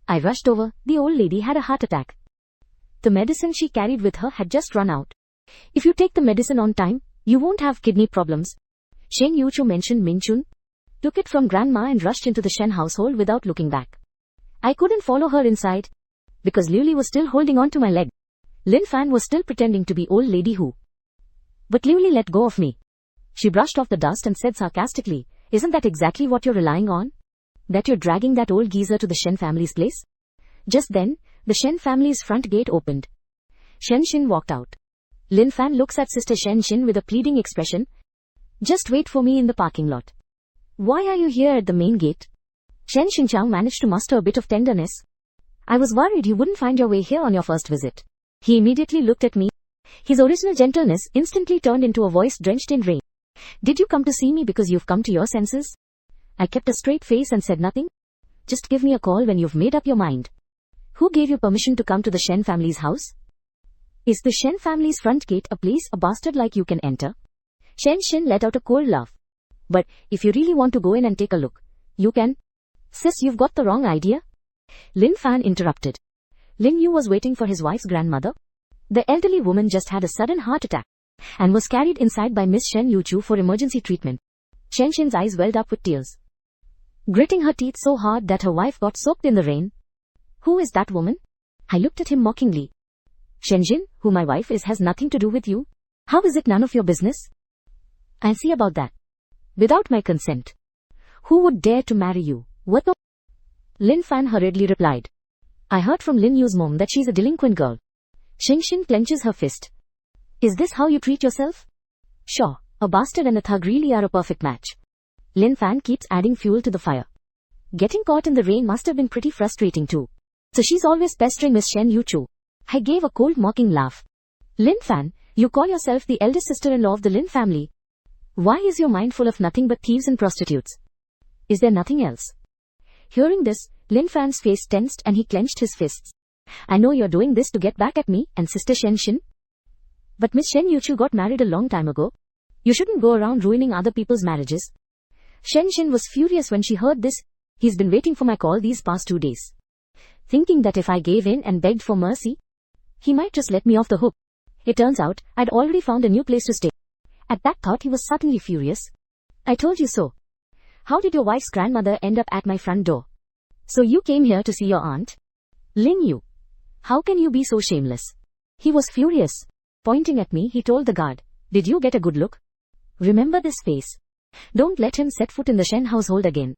I rushed over. The old lady had a heart attack. The medicine she carried with her had just run out. If you take the medicine on time, you won't have kidney problems. Shen Yuchu mentioned Minchun, took it from Grandma and rushed into the Shen household without looking back. I couldn't follow her inside, because Liu Li was still holding on to my leg. Lin Fan was still pretending to be old lady who. But Liu Li let go of me. She brushed off the dust and said sarcastically, "Isn't that exactly what you're relying on? That you're dragging that old geezer to the Shen family's place?" Just then, the Shen family's front gate opened. Shen Xin walked out. Lin Fan looks at Sister Shen Xin with a pleading expression. "Just wait for me in the parking lot." "Why are you here at the main gate?" Shen Xinjiang managed to muster a bit of tenderness. "I was worried you wouldn't find your way here on your first visit." He immediately looked at me. His original gentleness instantly turned into a voice drenched in rain. "Did you come to see me because you've come to your senses?" I kept a straight face and said nothing. "Just give me a call when you've made up your mind." "Who gave you permission to come to the Shen family's house? Is the Shen family's front gate a place a bastard like you can enter?" Shen Xin let out a cold laugh. "But if you really want to go in and take a look, you can." "Sis, you've got the wrong idea." Lin Fan interrupted. Lin Yu was waiting for his wife's grandmother. The elderly woman just had a sudden heart attack and was carried inside by Miss Shen Yuchu for emergency treatment. Shen Xin's eyes welled up with tears, gritting her teeth so hard that her wife got soaked in the rain. "Who is that woman?" I looked at him mockingly. "Shen Xin, who my wife is, has nothing to do with you. How is it none of your business?" "I'll see about that." "Without my consent. Who would dare to marry you?" "What the?" Lin Fan hurriedly replied. "I heard from Lin Yu's mom that she's a delinquent girl." Shen Xin clenches her fist. "Is this how you treat yourself?" "Sure, a bastard and a thug really are a perfect match." Lin Fan keeps adding fuel to the fire. Getting caught in the rain must have been pretty frustrating too. So she's always pestering Miss Shen Yuchu. I gave a cold mocking laugh. Lin Fan, you call yourself the eldest sister-in-law of the Lin family. Why is your mind full of nothing but thieves and prostitutes? Is there nothing else? Hearing this, Lin Fan's face tensed and he clenched his fists. I know you're doing this to get back at me and Sister Shen Shin. But Miss Shen Yuchu got married a long time ago. You shouldn't go around ruining other people's marriages. Shen Shin was furious when she heard this. He's been waiting for my call these past 2 days. Thinking that if I gave in and begged for mercy, he might just let me off the hook. It turns out, I'd already found a new place to stay. At that thought he was suddenly furious. I told you so. How did your wife's grandmother end up at my front door? So you came here to see your aunt? Ling Yu. How can you be so shameless? He was furious. Pointing at me, he told the guard, did you get a good look? Remember this face. Don't let him set foot in the Shen household again.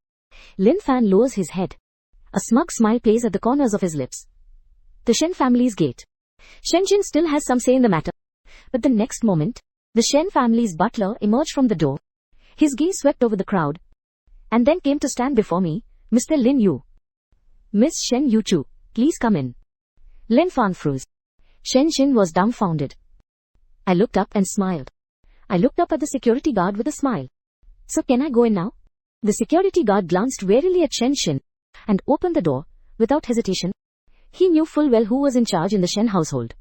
Lin Fan lowers his head. A smug smile plays at the corners of his lips. The Shen family's gate. Shen Jin still has some say in the matter. But the next moment, the Shen family's butler emerged from the door. His gaze swept over the crowd. And then came to stand before me, Mr. Lin Yu. Miss Shen Yuchu, please come in. Lin Fan froze. Shen Jin was dumbfounded. I looked up and smiled. I looked up at the security guard with a smile. So can I go in now? The security guard glanced warily at Shen Shin and opened the door without hesitation. He knew full well who was in charge in the Shen household.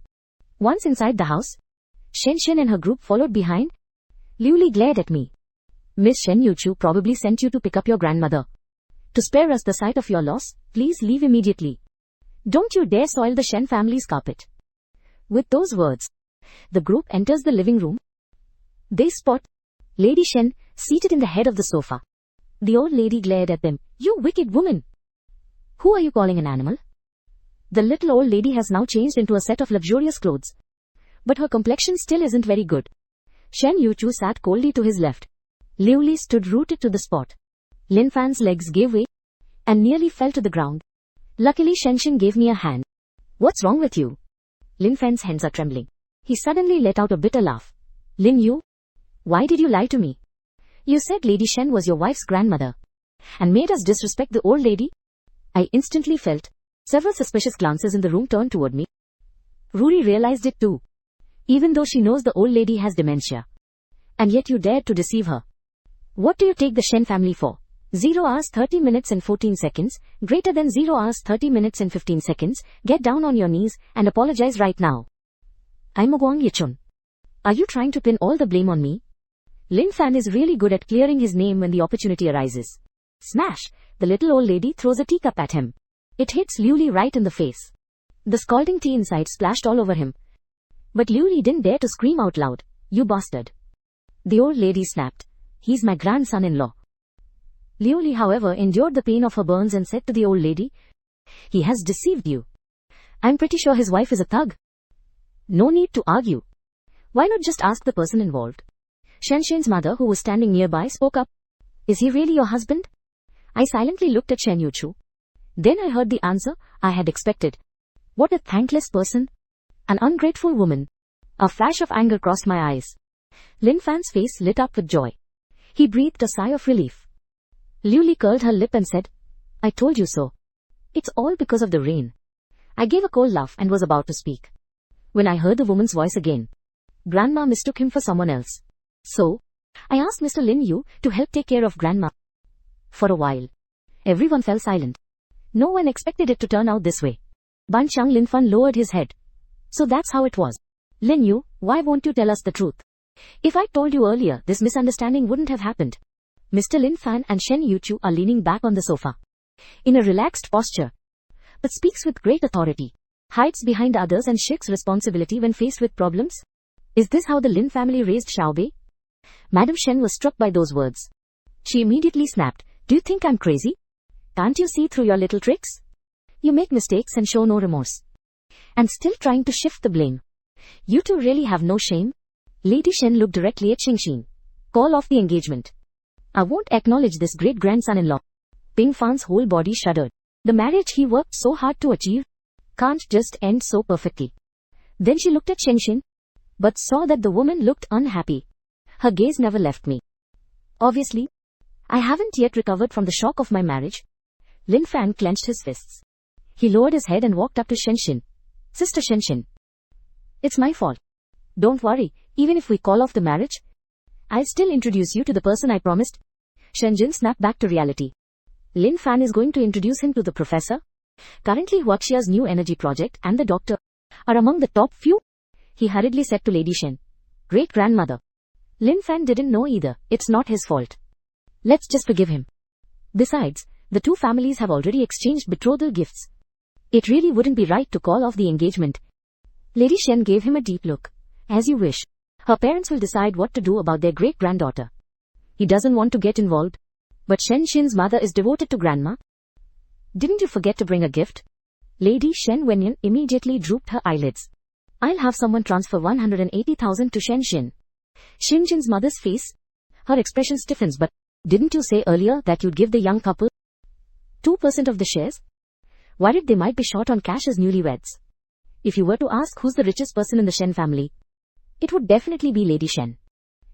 Once inside the house, Shen Shin and her group followed behind. Liu Li glared at me. Miss Shen Yuchu probably sent you to pick up your grandmother. To spare us the sight of your loss, please leave immediately. Don't you dare soil the Shen family's carpet. With those words, the group enters the living room. They spot Lady Shen seated in the head of the sofa. The old lady glared at them. You wicked woman! Who are you calling an animal? The little old lady has now changed into a set of luxurious clothes. But her complexion still isn't very good. Shen Yuchu sat coldly to his left. Liu Li stood rooted to the spot. Lin Fan's legs gave way and nearly fell to the ground. Luckily Shen Shin gave me a hand. What's wrong with you? Lin Fan's hands are trembling. He suddenly let out a bitter laugh. Lin Yu, why did you lie to me? You said Lady Shen was your wife's grandmother and made us disrespect the old lady? I instantly felt several suspicious glances in the room turned toward me. Ruri realized it too. Even though she knows the old lady has dementia. And yet you dared to deceive her. What do you take the Shen family for? 0 hours 30 minutes and 14 seconds, greater than 0 hours 30 minutes and 15 seconds, get down on your knees and apologize right now. I'm Guang Yichun. Are you trying to pin all the blame on me? Lin Fan is really good at clearing his name when the opportunity arises. Smash! The little old lady throws a teacup at him. It hits Liu Li right in the face. The scalding tea inside splashed all over him. But Liu Li didn't dare to scream out loud. You bastard. The old lady snapped. He's my grandson-in-law. Liu Li, however, endured the pain of her burns and said to the old lady, he has deceived you. I'm pretty sure his wife is a thug. No need to argue. Why not just ask the person involved? Shen Shin's mother, who was standing nearby, spoke up. Is he really your husband? I silently looked at Shen Yuchu. Then I heard the answer I had expected. What a thankless person. An ungrateful woman. A flash of anger crossed my eyes. Lin Fan's face lit up with joy. He breathed a sigh of relief. Liu Li curled her lip and said, I told you so. It's all because of the rain. I gave a cold laugh and was about to speak, when I heard the woman's voice again. Grandma mistook him for someone else. So, I asked Mr. Lin Yu to help take care of Grandma. For a while, everyone fell silent. No one expected it to turn out this way. Ban Chang Lin Fan lowered his head. So that's how it was. Lin Yu, why won't you tell us the truth? If I told you earlier, this misunderstanding wouldn't have happened. Mr. Lin Fan and Shen Yuchu are leaning back on the sofa, in a relaxed posture, but speaks with great authority, hides behind others and shirks responsibility when faced with problems. Is this how the Lin family raised Xiaobei? Madam Shen was struck by those words. She immediately snapped, do you think I'm crazy? Can't you see through your little tricks? You make mistakes and show no remorse. And still trying to shift the blame. You two really have no shame? Lady Shen looked directly at Xingxin. Call off the engagement. I won't acknowledge this great-grandson-in-law. Ping Fan's whole body shuddered. The marriage he worked so hard to achieve can't just end so perfectly. Then she looked at Xingxin, but saw that the woman looked unhappy. Her gaze never left me. Obviously, I haven't yet recovered from the shock of my marriage, Lin Fan clenched his fists. He lowered his head and walked up to Shen. Sister Shen. It's my fault. Don't worry, even if we call off the marriage, I'll still introduce you to the person I promised. Shen snapped back to reality. Lin Fan is going to introduce him to the professor. Currently Huaxia's new energy project and the doctor are among the top few. He hurriedly said to Lady Shen. Great-grandmother. Lin Fan didn't know either. It's not his fault. Let's just forgive him. Besides, the two families have already exchanged betrothal gifts. It really wouldn't be right to call off the engagement. Lady Shen gave him a deep look. As you wish. Her parents will decide what to do about their great-granddaughter. He doesn't want to get involved. But Shen's mother is devoted to grandma. Didn't you forget to bring a gift? Lady Shen Wenyan immediately drooped her eyelids. I'll have someone transfer 180,000 to Shen. Shen's mother's face. Her expression stiffens. But didn't you say earlier that you'd give the young couple 2% of the shares? Worried they might be short on cash as newlyweds. If you were to ask who's the richest person in the Shen family, it would definitely be Lady Shen.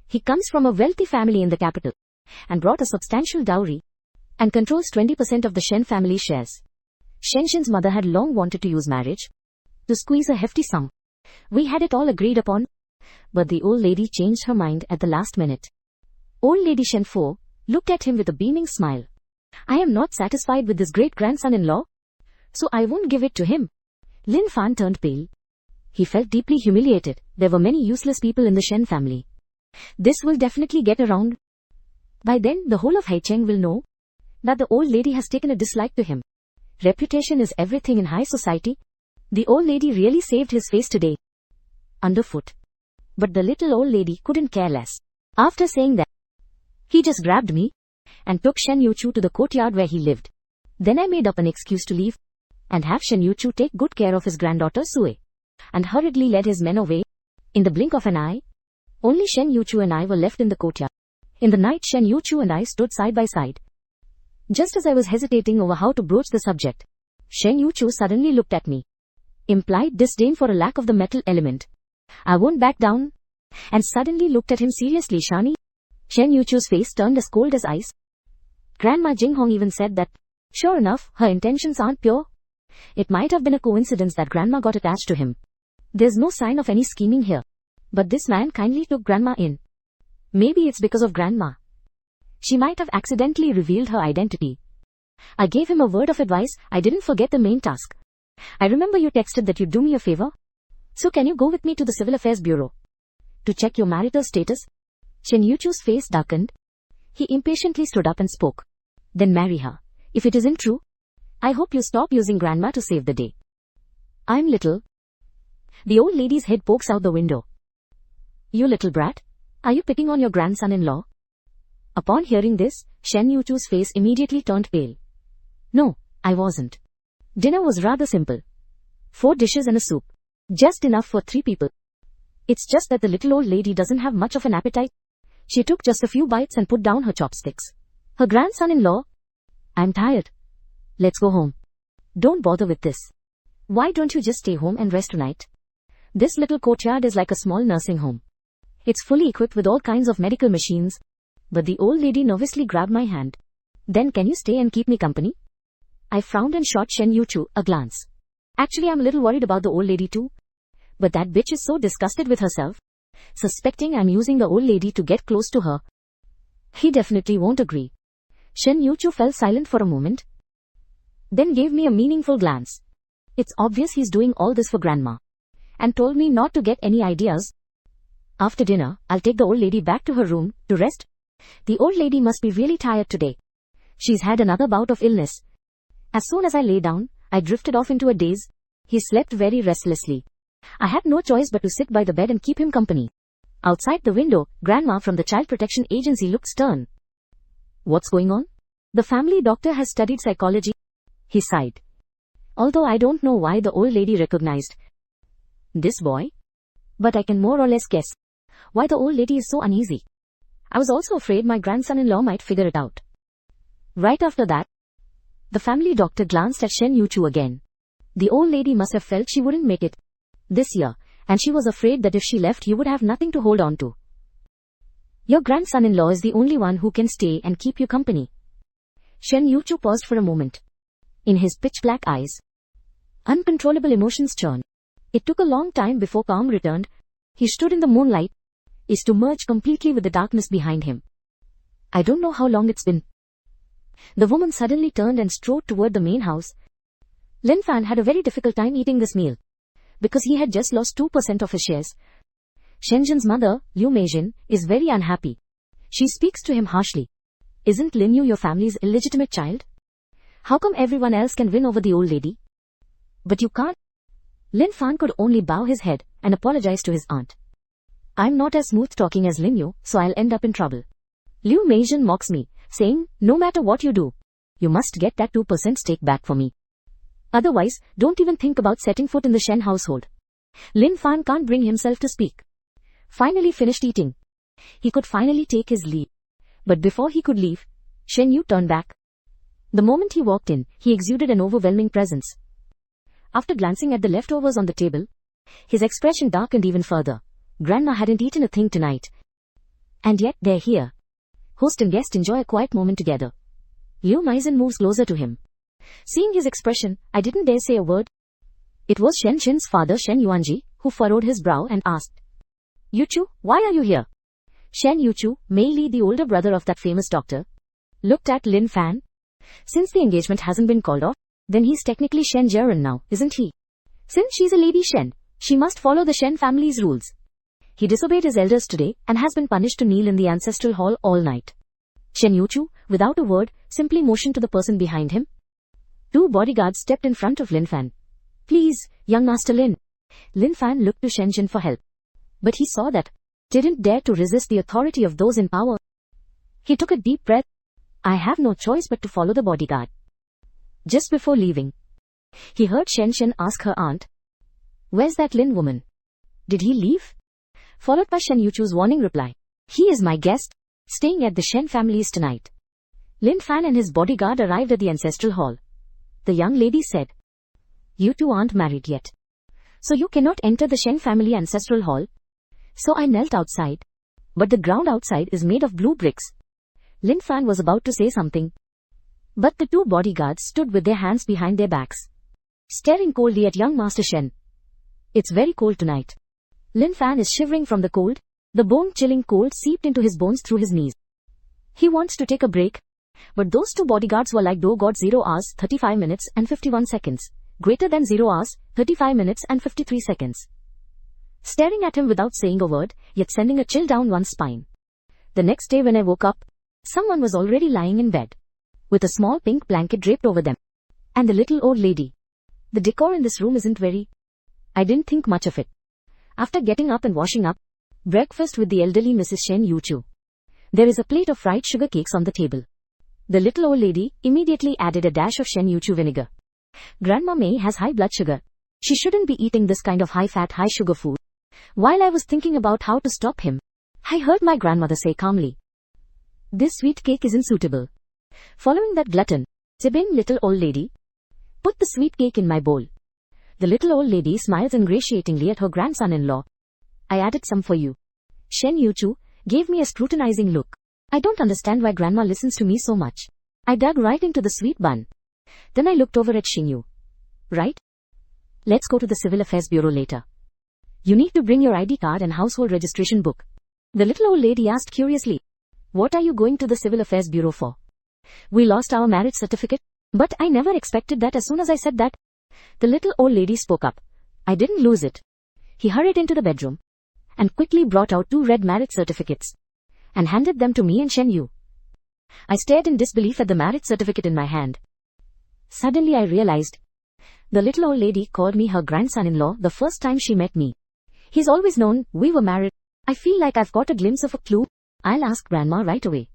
He comes from a wealthy family in the capital and brought a substantial dowry and controls 20% of the Shen family shares. Shen's mother had long wanted to use marriage to squeeze a hefty sum. We had it all agreed upon, but the old lady changed her mind at the last minute. Old Lady Shen looked at him with a beaming smile. I am not satisfied with this great-grandson-in-law, so I won't give it to him. Lin Fan turned pale. He felt deeply humiliated. There were many useless people in the Shen family. This will definitely get around. By then, the whole of Haicheng will know that the old lady has taken a dislike to him. Reputation is everything in high society. The old lady really saved his face today. Underfoot. But the little old lady couldn't care less. After saying that, he just grabbed me and took Shen Yuchu to the courtyard where he lived. Then I made up an excuse to leave and have Shen Yuchu take good care of his granddaughter Sue, and hurriedly led his men away. In the blink of an eye, only Shen Yuchu and I were left in the courtyard. In the night, Shen Yuchu and I stood side by side. Just as I was hesitating over how to broach the subject, Shen Yuchu suddenly looked at me. Implied disdain for a lack of the metal element. I won't back down. And suddenly looked at him seriously. Shani. Shen Yuchu's face turned as cold as ice. Grandma Jinghong even said that, sure enough, her intentions aren't pure. It might have been a coincidence that Grandma got attached to him. There's no sign of any scheming here. But this man kindly took Grandma in. Maybe it's because of Grandma. She might have accidentally revealed her identity. I gave him a word of advice. I didn't forget the main task. I remember you texted that you'd do me a favor. So can you go with me to the Civil Affairs Bureau to check your marital status? Shen Yuchu's face darkened. He impatiently stood up and spoke. Then marry her. If it isn't true, I hope you stop using Grandma to save the day. I'm little. The old lady's head pokes out the window. You little brat. Are you picking on your grandson-in-law? Upon hearing this, Shen Yuchu's face immediately turned pale. No, I wasn't. Dinner was rather simple. 4 dishes and a soup. Just enough for 3 people. It's just that the little old lady doesn't have much of an appetite. She took just a few bites and put down her chopsticks. Her grandson-in-law. I'm tired. Let's go home. Don't bother with this. Why don't you just stay home and rest tonight? This little courtyard is like a small nursing home. It's fully equipped with all kinds of medical machines. But the old lady nervously grabbed my hand. Then can you stay and keep me company? I frowned and shot Shen Yuchu a glance. Actually, I'm a little worried about the old lady too. But that bitch is so disgusted with herself, suspecting I'm using the old lady to get close to her. He definitely won't agree. Shen Yuchu fell silent for a moment, then gave me a meaningful glance. It's obvious he's doing all this for Grandma, and told me not to get any ideas. After dinner, I'll take the old lady back to her room to rest. The old lady must be really tired today. She's had another bout of illness. As soon as I lay down, I drifted off into a daze. He slept very restlessly. I had no choice but to sit by the bed and keep him company. Outside the window, Grandma from the Child Protection Agency looked stern. What's going on? The family doctor has studied psychology. He sighed. Although I don't know why the old lady recognized this boy, but I can more or less guess why the old lady is so uneasy. I was also afraid my grandson-in-law might figure it out. Right after that, the family doctor glanced at Shen Yuchu again. The old lady must have felt she wouldn't make it this year, and she was afraid that if she left, you would have nothing to hold on to. Your grandson-in-law is the only one who can stay and keep you company. Shen Yuchu paused for a moment. in his pitch-black eyes. Uncontrollable emotions churned. It took a long time before calm returned. He stood in the moonlight, is to merge completely with the darkness behind him. I don't know how long it's been. The woman suddenly turned and strode toward the main house. Lin Fan had a very difficult time eating this meal, because he had just lost 2% of his shares. Shenjin's mother, Liu Meijin, is very unhappy. She speaks to him harshly. Isn't Lin Yu your family's illegitimate child? How come everyone else can win over the old lady? But you can't. Lin Fan could only bow his head and apologize to his aunt. I'm not as smooth-talking as Lin Yu, so I'll end up in trouble. Liu Meijin mocks me, saying, no matter what you do, you must get that 2% stake back for me. Otherwise, don't even think about setting foot in the Shen household. Lin Fan can't bring himself to speak. Finally finished eating. He could finally take his leave. But before he could leave, Shen Yu turned back. The moment he walked in, he exuded an overwhelming presence. After glancing at the leftovers on the table, his expression darkened even further. Grandma hadn't eaten a thing tonight. And yet they're here. Host and guest enjoy a quiet moment together. Liu Meijin moves closer to him. Seeing his expression, I didn't dare say a word. It was Shen Shin's father Shen Yuanji, who furrowed his brow and asked, Yuchu, why are you here? Shen Yuchu, Mei Li, the older brother of that famous doctor, looked at Lin Fan. Since the engagement hasn't been called off, then he's technically Shen Jiren now, isn't he? Since she's a Lady Shen, she must follow the Shen family's rules. He disobeyed his elders today and has been punished to kneel in the ancestral hall all night. Shen Yuchu, without a word, simply motioned to the person behind him. 2 bodyguards stepped in front of Lin Fan. Please, young Master Lin. Lin Fan looked to Shen Jin for help. But he saw that didn't dare to resist the authority of those in power. He took a deep breath. I have no choice but to follow the bodyguard. Just before leaving, he heard Shen Shen ask her aunt, where's that Lin woman? Did he leave? Followed by Shen Yuchu's warning reply, he is my guest, staying at the Shen family's tonight. Lin Fan and his bodyguard arrived at the ancestral hall. The young lady said, you two aren't married yet, so you cannot enter the Shen family ancestral hall. So I knelt outside. But the ground outside is made of blue bricks. Lin Fan was about to say something, but the 2 bodyguards stood with their hands behind their backs, staring coldly at young Master Shen. It's very cold tonight. Lin Fan is shivering from the cold. The bone-chilling cold seeped into his bones through his knees. He wants to take a break, but those 2 bodyguards were like Do got 0 hours, 35 minutes and 51 seconds, greater than 0 hours, 35 minutes and 53 seconds. Staring at him without saying a word, yet sending a chill down one's spine. The next day when I woke up, someone was already lying in bed, with a small pink blanket draped over them. And the little old lady. The decor in this room isn't very. I didn't think much of it. After getting up and washing up, breakfast with the elderly Mrs. Shen Yuchu. There is a plate of fried sugar cakes on the table. The little old lady immediately added a dash of Shen Yuchu vinegar. Grandma Mei has high blood sugar. She shouldn't be eating this kind of high-fat, high-sugar food. While I was thinking about how to stop him, I heard my grandmother say calmly, this sweet cake isn't suitable. Following that glutton, Sibin, little old lady, put the sweet cake in my bowl. The little old lady smiles ingratiatingly at her grandson-in-law. I added some for you. Shen Yuchu gave me a scrutinizing look. I don't understand why grandma listens to me so much. I dug right into the sweet bun. Then I looked over at Xing Yu. Right? Let's go to the Civil Affairs Bureau later. You need to bring your ID card and household registration book. The little old lady asked curiously. What are you going to the Civil Affairs Bureau for? We lost our marriage certificate, but I never expected that. As soon as I said that, the little old lady spoke up. I didn't lose it. He hurried into the bedroom and quickly brought out 2 red marriage certificates and handed them to me and Shen Yu. I stared in disbelief at the marriage certificate in my hand. Suddenly I realized the little old lady called me her grandson-in-law the first time she met me. He's always known we were married. I feel like I've got a glimpse of a clue. I'll ask grandma right away.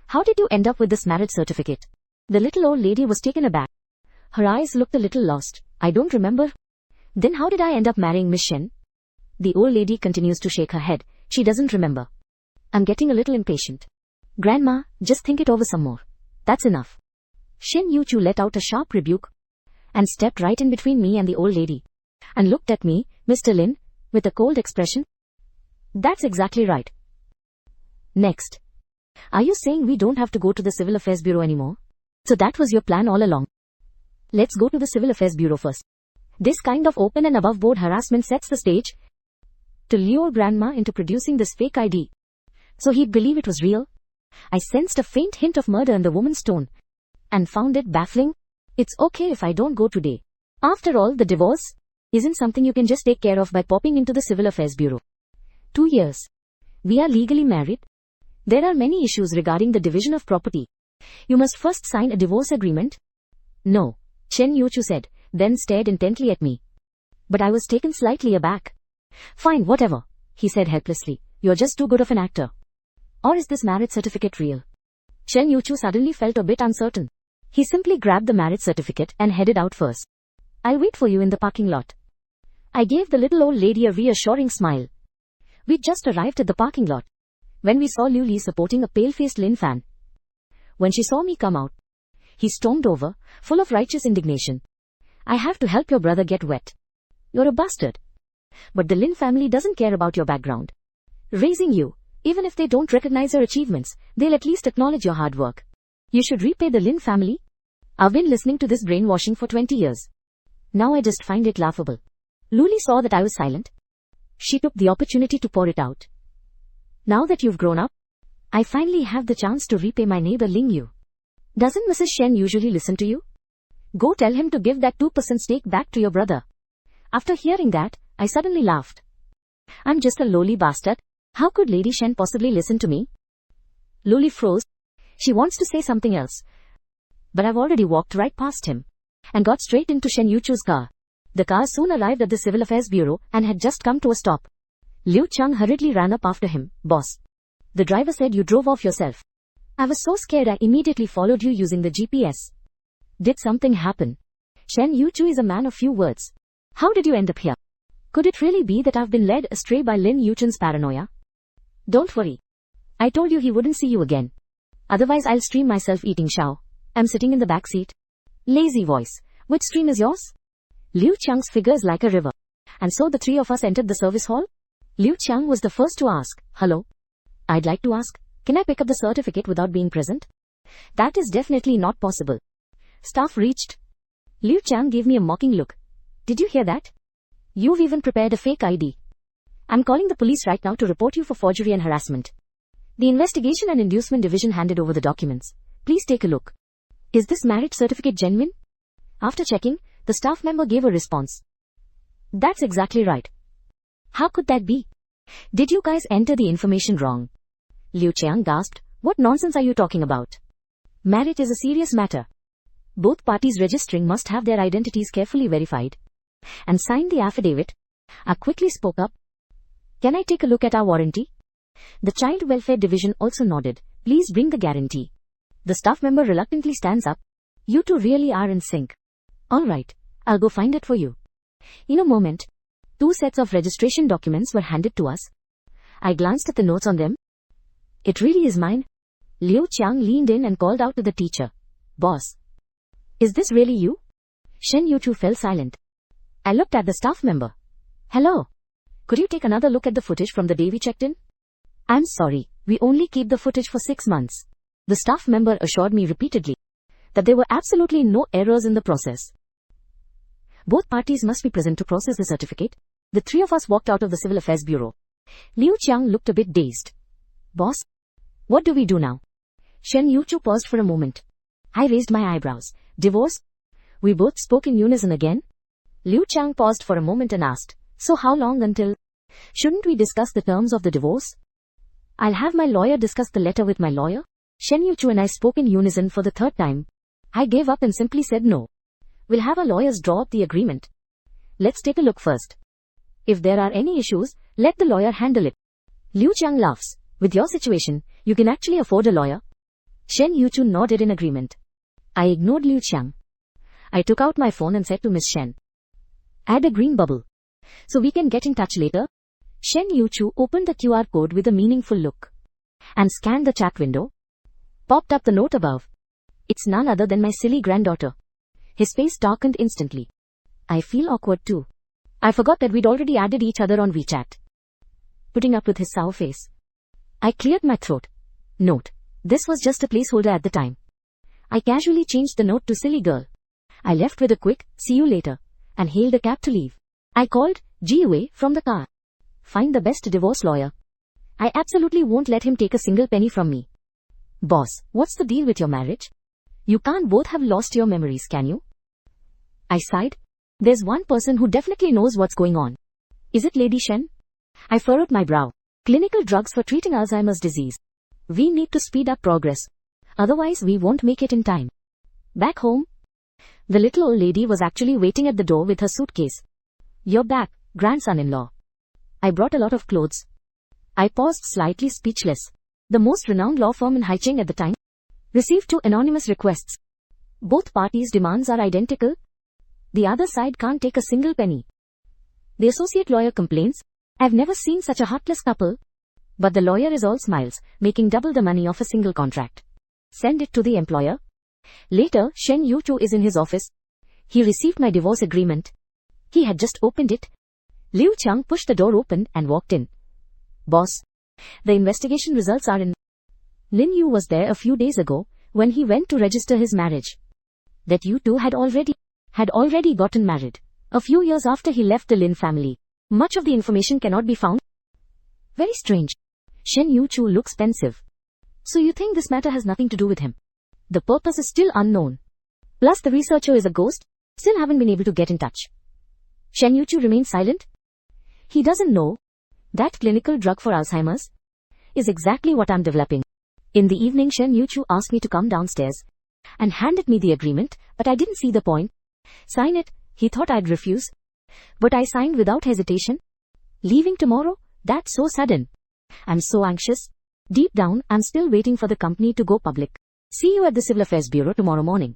How did you end up with this marriage certificate? The little old lady was taken aback. Her eyes looked a little lost. I don't remember. Then how did I end up marrying Miss Shen? The old lady continues to shake her head. She doesn't remember. I'm getting a little impatient. Grandma, just think it over some more. That's enough. Shen Yuchu let out a sharp rebuke and stepped right in between me and the old lady and looked at me, Mr. Lin, with a cold expression. That's exactly right. Next. Are you saying we don't have to go to the Civil Affairs Bureau anymore? So that was your plan all along. Let's go to the Civil Affairs Bureau first. This kind of open and above-board harassment sets the stage to lure grandma into producing this fake ID, so he'd believe it was real. I sensed a faint hint of murder in the woman's tone and found it baffling. It's okay if I don't go today. After all, the divorce isn't something you can just take care of by popping into the Civil Affairs Bureau. 2 years. We are legally married. There are many issues regarding the division of property. You must first sign a divorce agreement. No, Chen Yuchu said, then stared intently at me. But I was taken slightly aback. Fine, whatever, he said helplessly. You're just too good of an actor. Or is this marriage certificate real? Chen Yuchu suddenly felt a bit uncertain. He simply grabbed the marriage certificate and headed out first. I'll wait for you in the parking lot. I gave the little old lady a reassuring smile. We'd just arrived at the parking lot when we saw Liu Li supporting a pale-faced Lin fan. When she saw me come out, he stormed over, full of righteous indignation. I have to help your brother get wet. You're a bastard. But the Lin family doesn't care about your background. Raising you, even if they don't recognize your achievements, they'll at least acknowledge your hard work. You should repay the Lin family. I've been listening to this brainwashing for 20 years. Now I just find it laughable. Liu Li saw that I was silent. She took the opportunity to pour it out. Now that you've grown up, I finally have the chance to repay my neighbor Ling Yu. Doesn't Mrs. Shen usually listen to you? Go tell him to give that 2% stake back to your brother. After hearing that, I suddenly laughed. I'm just a lowly bastard. How could Lady Shen possibly listen to me? Liu Li froze. She wants to say something else. But I've already walked right past him and got straight into Shen Yuchu's car. The car soon arrived at the Civil Affairs Bureau and had just come to a stop. Liu Chang hurriedly ran up after him. Boss. The driver said you drove off yourself. I was so scared I immediately followed you using the GPS. Did something happen? Shen Yuchu is a man of few words. How did you end up here? Could it really be that I've been led astray by Lin Yuchen's paranoia? Don't worry. I told you he wouldn't see you again. Otherwise I'll stream myself eating shao. I'm sitting in the back seat. Lazy voice. Which stream is yours? Liu Chang's figure is like a river. And so the three of us entered the service hall? Liu Chang was the first to ask, hello? I'd like to ask, can I pick up the certificate without being present? That is definitely not possible. Staff reached. Liu Chang gave me a mocking look. Did you hear that? You've even prepared a fake ID. I'm calling the police right now to report you for forgery and harassment. The Investigation and Inducement Division handed over the documents. Please take a look. Is this marriage certificate genuine? After checking, the staff member gave a response. That's exactly right. How could that be? Did you guys enter the information wrong? Liu Chang gasped. What nonsense are you talking about? Marriage is a serious matter. Both parties registering must have their identities carefully verified and sign the affidavit. I quickly spoke up. Can I take a look at our warranty? The Child Welfare Division also nodded. Please bring the guarantee. The staff member reluctantly stands up. You two really are in sync. Alright, I'll go find it for you. In a moment, 2 sets of registration documents were handed to us. I glanced at the notes on them. It really is mine. Liu Chiang leaned in and called out to the teacher. Boss. Is this really you? Shen Yuchu fell silent. I looked at the staff member. Hello. Could you take another look at the footage from the day we checked in? I'm sorry, we only keep the footage for 6 months. The staff member assured me repeatedly that there were absolutely no errors in the process. Both parties must be present to process the certificate. The 3 of us walked out of the Civil Affairs Bureau. Liu Chiang looked a bit dazed. Boss? What do we do now? Shen Yuchu paused for a moment. I raised my eyebrows. Divorce? We both spoke in unison again. Liu Chiang paused for a moment and asked, so how long until? Shouldn't we discuss the terms of the divorce? I'll have my lawyer discuss the letter with my lawyer. Shen Yuchu and I spoke in unison for the 3rd time. I gave up and simply said no. We'll have our lawyers draw up the agreement. Let's take a look first. If there are any issues, let the lawyer handle it. Liu Chiang laughs. With your situation, you can actually afford a lawyer. Shen Yuchu nodded in agreement. I ignored Liu Chiang. I took out my phone and said to Miss Shen, add a green bubble, so we can get in touch later. Shen Yuchu opened the QR code with a meaningful look and scanned the chat window. Popped up the note above. It's none other than my silly granddaughter. His face darkened instantly. I feel awkward too. I forgot that we'd already added each other on WeChat. Putting up with his sour face, I cleared my throat. Note, this was just a placeholder at the time. I casually changed the note to silly girl. I left with a quick, "See you later," and hailed a cab to leave. I called GUA from the car. "Find the best divorce lawyer. I absolutely won't let him take a single penny from me." "Boss, what's the deal with your marriage? You can't both have lost your memories, can you?" I sighed. "There's one person who definitely knows what's going on. Is it Lady Shen?" I furrowed my brow. "Clinical drugs for treating Alzheimer's disease. We need to speed up progress. Otherwise we won't make it in time." Back home, the little old lady was actually waiting at the door with her suitcase. "You're back, grandson-in-law. I brought a lot of clothes." I paused, slightly speechless. The most renowned law firm in Haicheng at the time received 2 anonymous requests. Both parties' demands are identical. The other side can't take a single penny. The associate lawyer complains, "I've never seen such a heartless couple." But the lawyer is all smiles, making double the money of a single contract. Send it to the employer. Later, Shen Yuchu is in his office. He received my divorce agreement. He had just opened it. Liu Chang pushed the door open and walked in. "Boss, the investigation results are in." Lin Yu was there a few days ago when he went to register his marriage. That you two had already gotten married a few years after he left the Lin family. Much of the information cannot be found. Very strange. Shen Yuchu looks pensive. "So you think this matter has nothing to do with him?" "The purpose is still unknown. Plus the researcher is a ghost. Still haven't been able to get in touch." Shen Yuchu remained silent. He doesn't know. That clinical drug for Alzheimer's is exactly what I'm developing. In the evening, Shen Yuchu asked me to come downstairs and handed me the agreement, but I didn't see the point. Sign it, he thought I'd refuse. But I signed without hesitation. Leaving tomorrow? That's so sudden. I'm so anxious. Deep down, I'm still waiting for the company to go public. See you at the Civil Affairs Bureau tomorrow morning.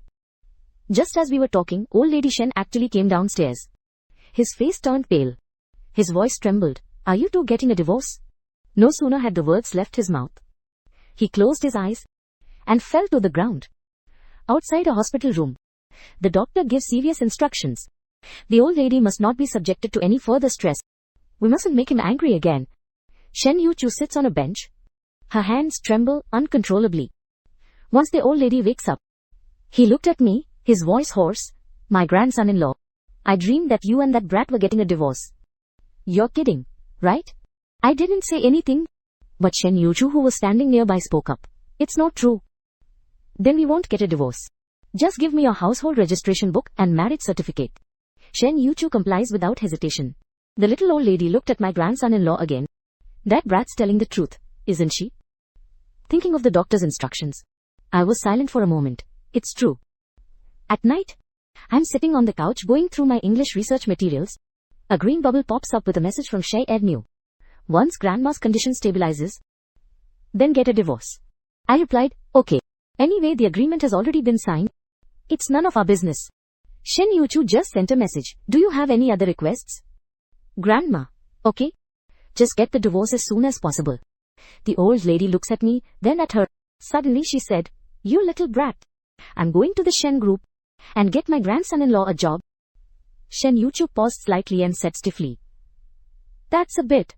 Just as we were talking, old lady Shen actually came downstairs. His face turned pale. His voice trembled. "Are you two getting a divorce?" No sooner had the words left his mouth, he closed his eyes and fell to the ground. Outside a hospital room, the doctor gives serious instructions. The old lady must not be subjected to any further stress. We mustn't make him angry again. Shen Yuchu sits on a bench. Her hands tremble uncontrollably. Once the old lady wakes up, he looked at me, his voice hoarse. "My grandson-in-law, I dreamed that you and that brat were getting a divorce." "You're kidding, right?" I didn't say anything, but Shen Yuchu, who was standing nearby, spoke up. "It's not true." "Then we won't get a divorce. Just give me your household registration book and marriage certificate." Shen Yuchu complies without hesitation. The little old lady looked at my grandson-in-law again. "That brat's telling the truth, isn't she?" Thinking of the doctor's instructions, I was silent for a moment. It's true. At night, I'm sitting on the couch going through my English research materials. A green bubble pops up with a message from Shai Ednu. "Once grandma's condition stabilizes, then get a divorce." I replied, "Okay. Anyway, the agreement has already been signed. It's none of our business." Shen Yuchu just sent a message. "Do you have any other requests?" "Grandma, okay. Just get the divorce as soon as possible." The old lady looks at me, then at her. Suddenly she said, "You little brat. I'm going to the Shen group and get my grandson-in-law a job." Shen Yuchu paused slightly and said stiffly, "That's a bit."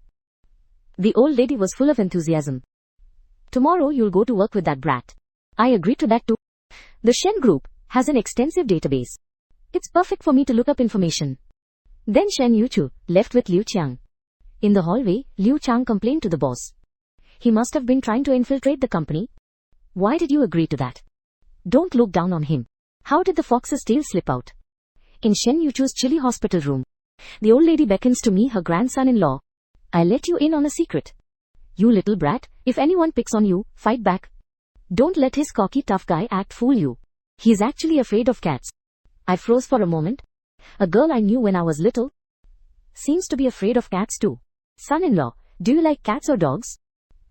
The old lady was full of enthusiasm. "Tomorrow you'll go to work with that brat." I agreed to that too. The Shen group has an extensive database. It's perfect for me to look up information. Then Shen Yuchu left with Liu Qiang. In the hallway, Liu Qiang complained to the boss. He must have been trying to infiltrate the company. "Why did you agree to that? Don't look down on him." How did the fox's tail slip out? In Shen Yuchu's chilly hospital room, the old lady beckons to me, her grandson-in-law. "I let you in on a secret. You little brat, if anyone picks on you, fight back. Don't let his cocky tough guy act fool you. He's actually afraid of cats." I froze for a moment. A girl I knew when I was little seems to be afraid of cats too. "Son-in-law, do you like cats or dogs?"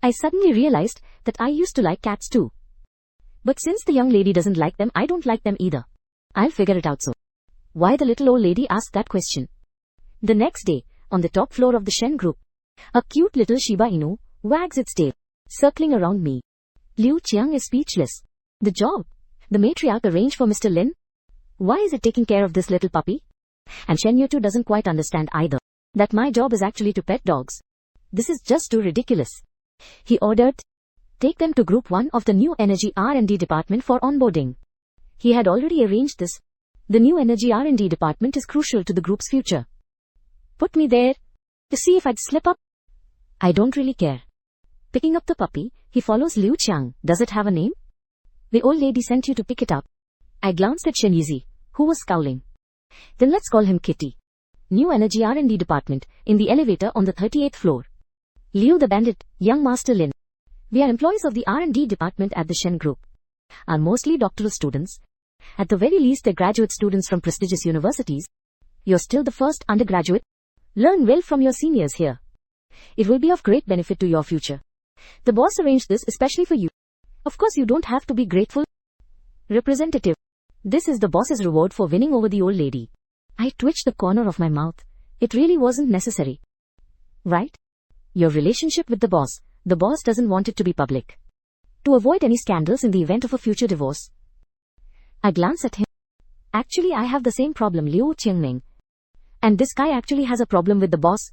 I suddenly realized that I used to like cats too. But since the young lady doesn't like them, I don't like them either. I'll figure it out soon. Why the little old lady asked that question? The next day, on the top floor of the Shen group, a cute little Shiba Inu wags its tail, circling around me. Liu Qiang is speechless. The job the matriarch arranged for Mr. Lin? Why is it taking care of this little puppy? And Shen Yutu doesn't quite understand either that my job is actually to pet dogs. This is just too ridiculous. He ordered, "Take them to Group 1 of the new Energy R&D department for onboarding." He had already arranged this. The new energy R&D department is crucial to the group's future. Put me there to see if I'd slip up. I don't really care. Picking up the puppy, he follows Liu Qiang. Does it have a name? The old lady sent you to pick it up. I glanced at Shen Yizi, who was scowling. Then let's call him Kitty. New energy R&D department, in the elevator on the 38th floor. Liu the bandit, young Master Lin. We are employees of the R&D department at the Shen Group. Are mostly doctoral students. At the very least they're graduate students from prestigious universities. You're still the first undergraduate. Learn well from your seniors here. It will be of great benefit to your future. The boss arranged this especially for you. Of course you don't have to be grateful. Representative. This is the boss's reward for winning over the old lady. I twitched the corner of my mouth. It really wasn't necessary. Right? Your relationship with the boss doesn't want it to be public. To avoid any scandals in the event of a future divorce. I glance at him. Actually I have the same problem, Liu Qiangming. And this guy actually has a problem with the boss.